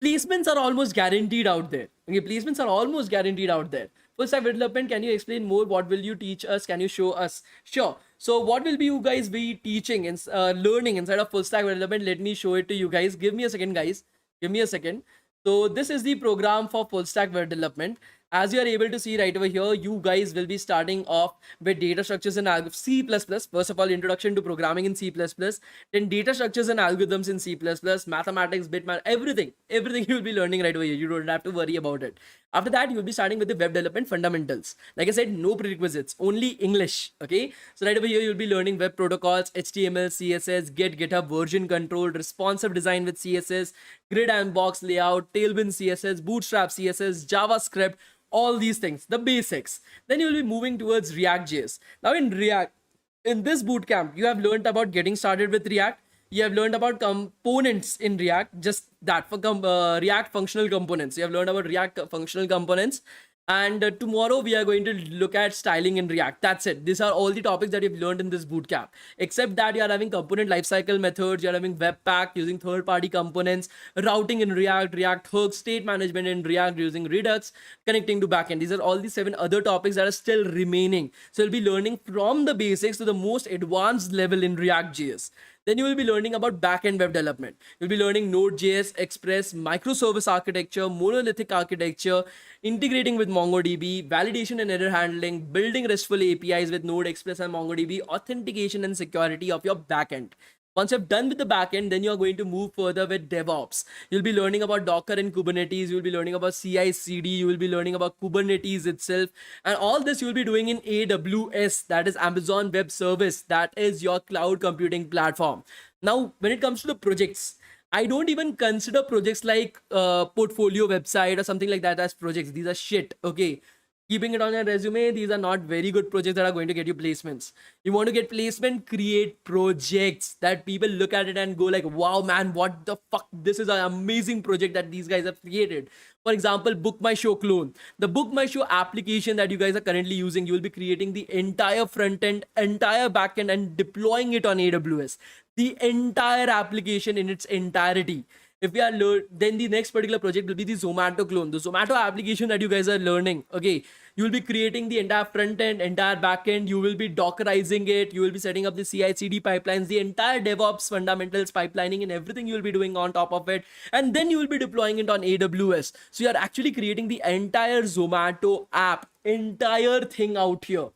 Speaker 1: Placements are almost guaranteed out there. Okay, placements are almost guaranteed out there. Full stack development, can you explain more? What will you teach us? Can you show us? Sure. So what will be you guys be teaching and learning inside of full stack development? Let me show it to you guys. Give me a second, guys. Give me a second. So this is the program for full stack development. As you are able to see right over here, you guys will be starting off with data structures in C++. First of all, introduction to programming in C++. Then data structures and algorithms in C++, mathematics, bitmap, everything you will be learning right over here. You don't have to worry about it. After that, you will be starting with the web development fundamentals. Like I said, no prerequisites, only English. Okay. So right over here, you'll be learning web protocols, HTML, CSS, Git, GitHub, version control, responsive design with CSS, grid and box layout, Tailwind CSS, Bootstrap CSS, JavaScript, all these things, the basics. Then you'll be moving towards React.js. Now in React, in this bootcamp, you have learned about getting started with React. You have learned about components in React, just that for React functional components. You have learned about React functional components. And tomorrow we are going to look at styling in React. That's it. These are all the topics that you've learned in this bootcamp. Except that you are having component lifecycle methods, you're having Webpack using third-party components, routing in React, React hooks, state management in React using Redux, connecting to backend. These are all the 7 other topics that are still remaining. So you'll be learning from the basics to the most advanced level in React.js. Then you will be learning about backend web development. You'll be learning Node.js, Express, microservice architecture, monolithic architecture, integrating with MongoDB, validation and error handling, building RESTful APIs with Node, Express, and MongoDB, authentication and security of your backend. Once you're done with the backend, then you're going to move further with DevOps. You'll be learning about Docker and Kubernetes. You'll be learning about CI/CD. You will be learning about Kubernetes itself. And all this you'll be doing in AWS, that is Amazon Web Service. That is your cloud computing platform. Now, when it comes to the projects, I don't even consider projects like portfolio website or something like that as projects. These are shit. Okay. Keeping it on your resume, these are not very good projects that are going to get you placements. You want to get placement, create projects that people look at it and go like, wow, man, what the fuck? This is an amazing project that these guys have created. For example, Book My Show clone. The Book My Show application that you guys are currently using, you will be creating the entire front end, entire back end, and deploying it on AWS. The entire application in its entirety. If we are then the next particular project will be the Zomato clone, the Zomato application that you guys are learning. Okay, you will be creating the entire front end, entire back end. You will be dockerizing it. You will be setting up the CI/CD pipelines, the entire DevOps fundamentals, pipelining, and everything you will be doing on top of it. And then you will be deploying it on AWS. So you are actually creating the entire Zomato app, entire thing out here.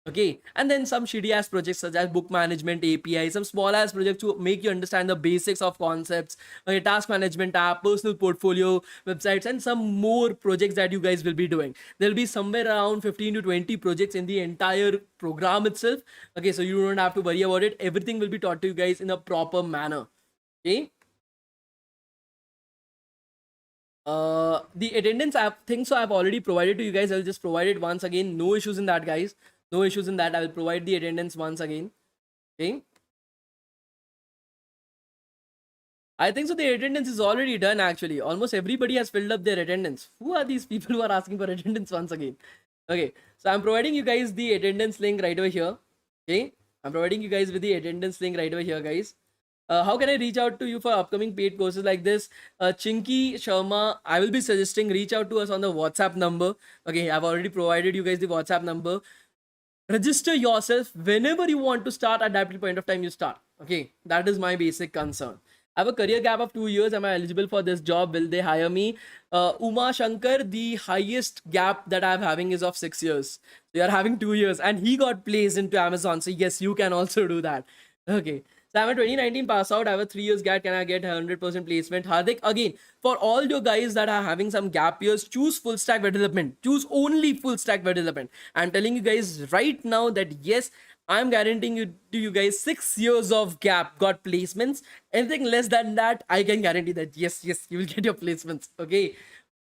Speaker 1: Okay, and then some shitty ass projects such as book management API, some small ass projects to make you understand the basics of concepts, okay, task management app, personal portfolio websites, and some more projects that you guys will be doing. There'll be somewhere around 15 to 20 projects in the entire program itself. Okay, so you don't have to worry about it. Everything will be taught to you guys in a proper manner. Okay. The attendance app thing, so I've already provided to you guys. I'll just provide it once again. No issues in that, guys. No issues in that. I will provide the attendance once again. Okay. I think so. The attendance is already done actually. Almost everybody has filled up their attendance. Who are these people who are asking for attendance once again? Okay. So I'm providing you guys the attendance link right over here. Okay. I'm providing you guys with the attendance link right over here, guys. How can I reach out to you for upcoming paid courses like this? Chinky Sharma, I will be suggesting reach out to us on the WhatsApp number. Okay. I've already provided you guys the WhatsApp number. Register yourself whenever you want to start. At that point of time you start. Okay, that is my basic concern. I have a career gap of 2 years. Am I eligible for this job? Will they hire me? Uma Shankar, the highest gap that I'm having is of 6 years. So you're having 2 years and he got placed into Amazon. So yes, you can also do that. Okay. So I'm a 2019 pass out. I have a 3 years gap. Can I get 100% placement? Hardik, again, for all your guys that are having some gap years, choose full stack web development. Choose only full stack web development. I'm telling you guys right now that yes, I'm guaranteeing you to you guys 6 years of gap got placements. Anything less than that, I can guarantee that yes, you will get your placements. Okay,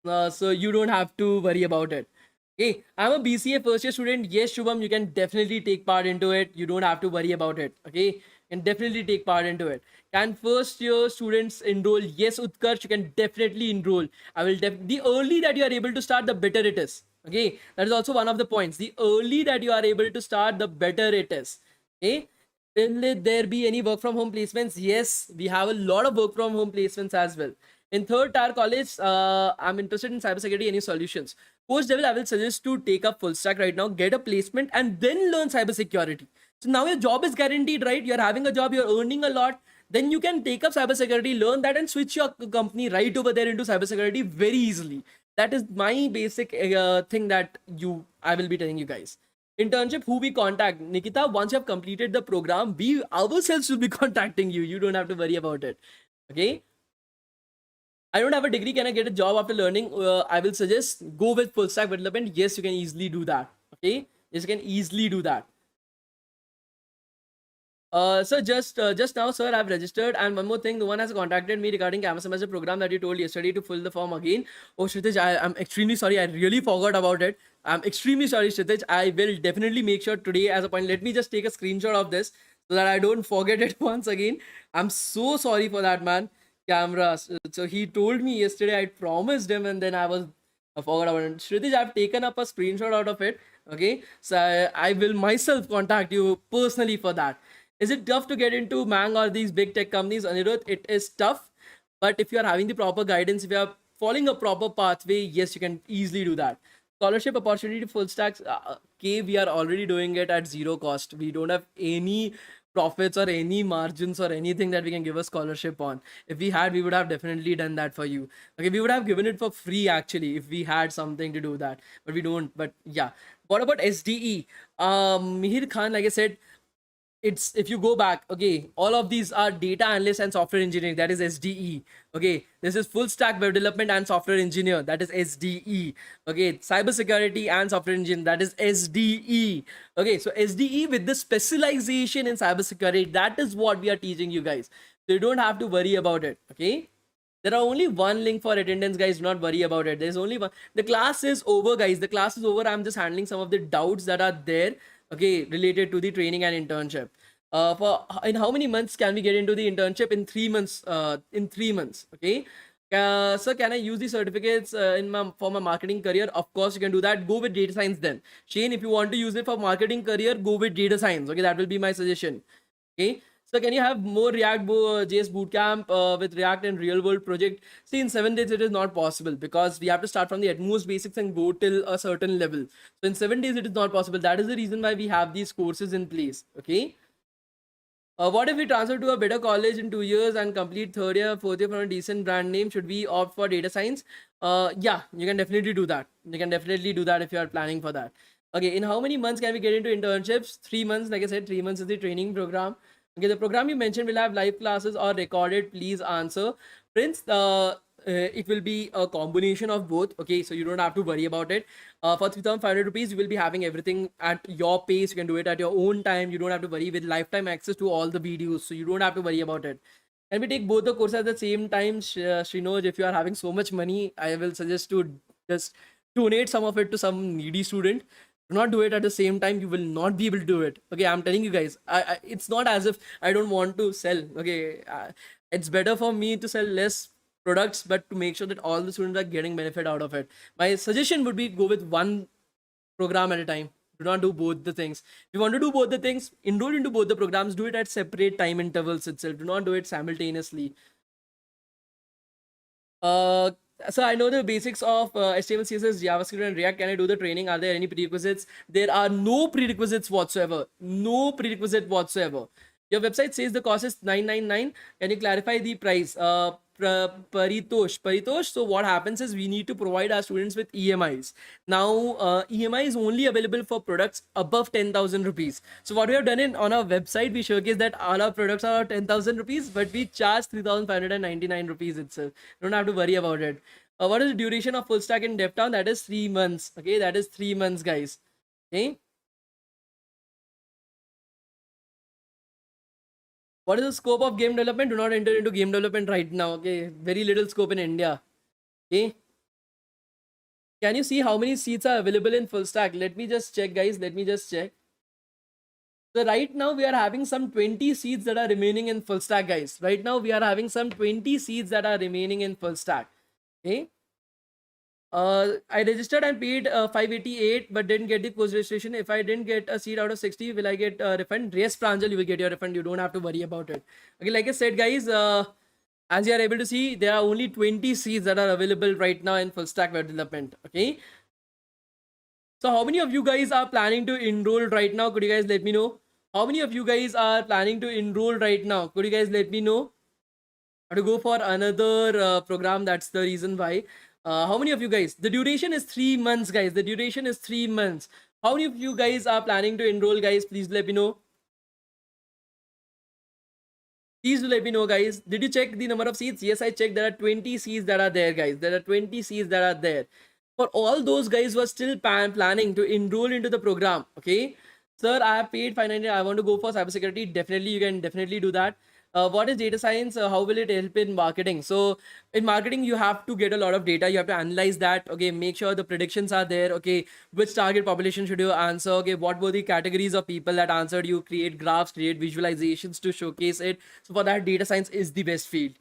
Speaker 1: so you don't have to worry about it. Okay, I'm a BCA first year student. Yes, Shubham, you can definitely take part into it. You don't have to worry about it. Okay, you can definitely take part into it. Can first year students enroll? Yes, Utkarsh, you can definitely enroll. I will the early that you are able to start, the better it is. Okay, that is also one of the points. The early that you are able to start, the better it is. Okay, will there be any work from home placements? Yes, we have a lot of work from home placements as well. In third tier college, I'm interested in cybersecurity. Any solutions? Post level, I will suggest to take up full stack right now, get a placement, and then learn cybersecurity. So now your job is guaranteed, right? You're having a job, you're earning a lot. Then you can take up cybersecurity, learn that, and switch your company right over there into cybersecurity very easily. That is my basic thing that I will be telling you guys. Internship, who we contact? Nikita, once you have completed the program, we ourselves will be contacting you. You don't have to worry about it. Okay. I don't have a degree. Can I get a job after learning? I will suggest go with full stack development. Yes, you can easily do that. Okay. Yes, you can easily do that. So just now, sir, I've registered. And one more thing, no one has contacted me regarding campus semester program that you told yesterday to fill the form again. Oh, Kshitij, I'm extremely sorry. I really forgot about it. I'm extremely sorry, Kshitij. I will definitely make sure today as a point. Let me just take a screenshot of this so that I don't forget it once again. I'm so sorry for that, man. Camera. So he told me yesterday. I promised him, and then I forgot about it. Kshitij, I've taken up a screenshot out of it. Okay, so I will myself contact you personally for that. Is it tough to get into Mang or these big tech companies? Anirudh, it is tough. But if you are having the proper guidance, if you are following a proper pathway, yes, you can easily do that. Scholarship opportunity full stacks. Okay, we are already doing it at zero cost. We don't have any profits or any margins or anything that we can give a scholarship on. If we had, we would have definitely done that for you. Okay, we would have given it for free actually if we had something to do that, but we don't. But yeah, what about SDE? Mihir Khan, like I said, it's if you go back, okay, all of these are data analyst and software engineering, that is SDE. Okay, this is full stack web development and software engineer, that is SDE. Okay, cybersecurity and software engineer, that is SDE. Okay, so SDE with the specialization in cybersecurity, that is what we are teaching you guys, so you don't have to worry about it. Okay, there are only one link for attendance, guys. Do not worry about it. There's only one. The class is over, guys. The class is over. I'm just handling some of the doubts that are there, okay, related to the training and internship. For in how many months can we get into the internship? In 3 months. In 3 months, okay. Sir, can I use the certificates for my marketing career? Of course, you can do that. Go with data science then. Shane, if you want to use it for marketing career, go with data science. Okay, that will be my suggestion. Okay. So can you have more React.js bootcamp with React and real world project? See, in 7 days it is not possible because we have to start from the utmost basics and go till a certain level. So in 7 days it is not possible. That is the reason why we have these courses in place. Okay. What if we transfer to a better college in 2 years and complete third year, fourth year from a decent brand name? Should we opt for data science? Yeah, you can definitely do that. You can definitely do that if you are planning for that. Okay, in how many months can we get into internships? 3 months, like I said, 3 months is the training program. Okay, the program you mentioned will have live classes or recorded. Please answer. Prince, it will be a combination of both. Okay, so you don't have to worry about it. For 3,500 rupees, you will be having everything at your pace. You can do it at your own time. You don't have to worry with lifetime access to all the videos. So you don't have to worry about it. Can we take both the courses at the same time? Srinoj, if you are having so much money, I will suggest to just donate some of it to some needy student. Do not do it at the same time. You will not be able to do it. Okay, I'm telling you guys. It's not as if I don't want to sell. Okay, it's better for me to sell less products, but to make sure that all the students are getting benefit out of it. My suggestion would be go with one program at a time. Do not do both the things. If you want to do both the things, enroll into both the programs. Do it at separate time intervals itself. Do not do it simultaneously. Uh, so I know the basics of HTML, CSS, JavaScript, and React. Can I do the training? Are there any prerequisites? There are no prerequisites whatsoever. No prerequisite whatsoever. Your website says the cost is 999. Can you clarify the price? Paritosh. So what happens is we need to provide our students with EMIs. Now, EMI is only available for products above 10,000 rupees. So what we have done on our website, we showcase that all our products are 10,000 rupees, but we charge 3,599 rupees itself. Don't have to worry about it. What is the duration of full stack in DevTown? That is 3 months. Okay, that is 3 months, guys. Okay. What is the scope of game development? Do not enter into game development right now. Okay, very little scope in India. Okay. Can you see how many seats are available in full stack? Let me just check, guys. Let me just check. So right now we are having some 20 seats that are remaining in full stack, guys. Right now we are having some 20 seats that are remaining in full stack. Okay. I registered and paid 588, but didn't get the post registration. If I didn't get a seat out of 60, will I get a refund? Yes, Pranjal, you will get your refund. You don't have to worry about it. Okay, like I said, guys, as you are able to see, there are only 20 seats that are available right now in full stack web development. Okay. So how many of you guys are planning to enroll right now? Could you guys let me know? How many of you guys are planning to enroll right now? Could you guys let me know? To go for another program. That's the reason why. How many of you guys? The duration is 3 months, guys. The duration is 3 months. How many of you guys are planning to enroll, guys? Please let me know. Please do let me know, guys. Did you check the number of seats? Yes, I checked. There are 20 seats that are there, guys. There are 20 seats that are there. For all those guys who are still planning to enroll into the program, okay? Sir, I have paid 590. I want to go for cybersecurity. Definitely, you can definitely do that. What is data science? How will it help in marketing? So in marketing, you have to get a lot of data. You have to analyze that. Okay, make sure the predictions are there. Okay, which target population should you answer? Okay, what were the categories of people that answered? You create graphs, create visualizations to showcase it. So for that, data science is the best field.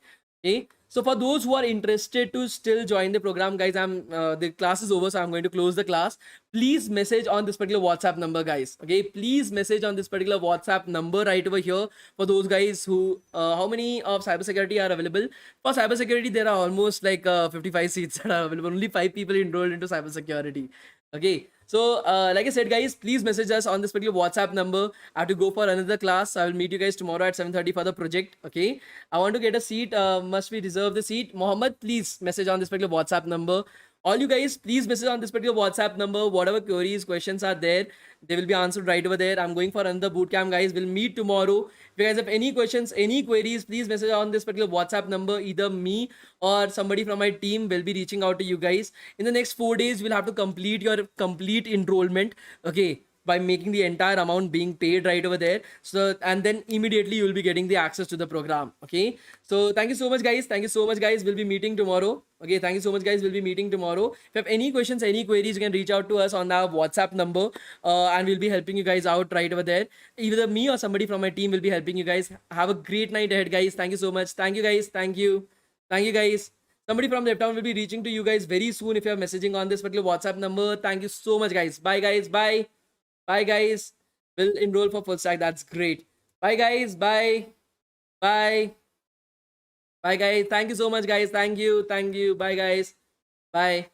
Speaker 1: Okay, so for those who are interested to still join the program, guys, the class is over, so I'm going to close the class. Please message on this particular WhatsApp number, guys. Okay, please message on this particular WhatsApp number right over here. For those guys who how many of cybersecurity are available? For cybersecurity, there are almost like 55 seats that are available. Only 5 people enrolled into cybersecurity. Okay, so like I said, guys, please message us on this particular WhatsApp number. I have to go for another class. I will meet you guys tomorrow at 7:30 for the project. Okay, I want to get a seat. Must we reserve the seat? Mohammed, please message on this particular WhatsApp number. All you guys, please message on this particular WhatsApp number. Whatever queries, questions are there, they will be answered right over there. I'm going for another bootcamp, guys. We'll meet tomorrow. If you guys have any questions, any queries, please message on this particular WhatsApp number. Either me or somebody from my team will be reaching out to you guys. In the next 4 days, we'll have to complete your complete enrollment. Okay, by making the entire amount being paid right over there. So and then immediately you will be getting the access to the program. Okay, so thank you so much, guys. Thank you so much, guys. We'll be meeting tomorrow. Okay, thank you so much, guys. We'll be meeting tomorrow. If you have any questions, any queries, you can reach out to us on our WhatsApp number, and we'll be helping you guys out right over there. Either me or somebody from my team will be helping you guys. Have a great night ahead, guys. Thank you so much. Thank you, guys. Thank you, guys. Somebody from DevTown will be reaching to you guys very soon if you're messaging on this particular WhatsApp number. Thank you so much, guys. Bye, guys. Bye. Bye, guys. Will enroll for full stack. That's great. Bye, guys. Bye. Bye. Bye, guys. Thank you so much, guys. Thank you. Thank you. Bye, guys. Bye.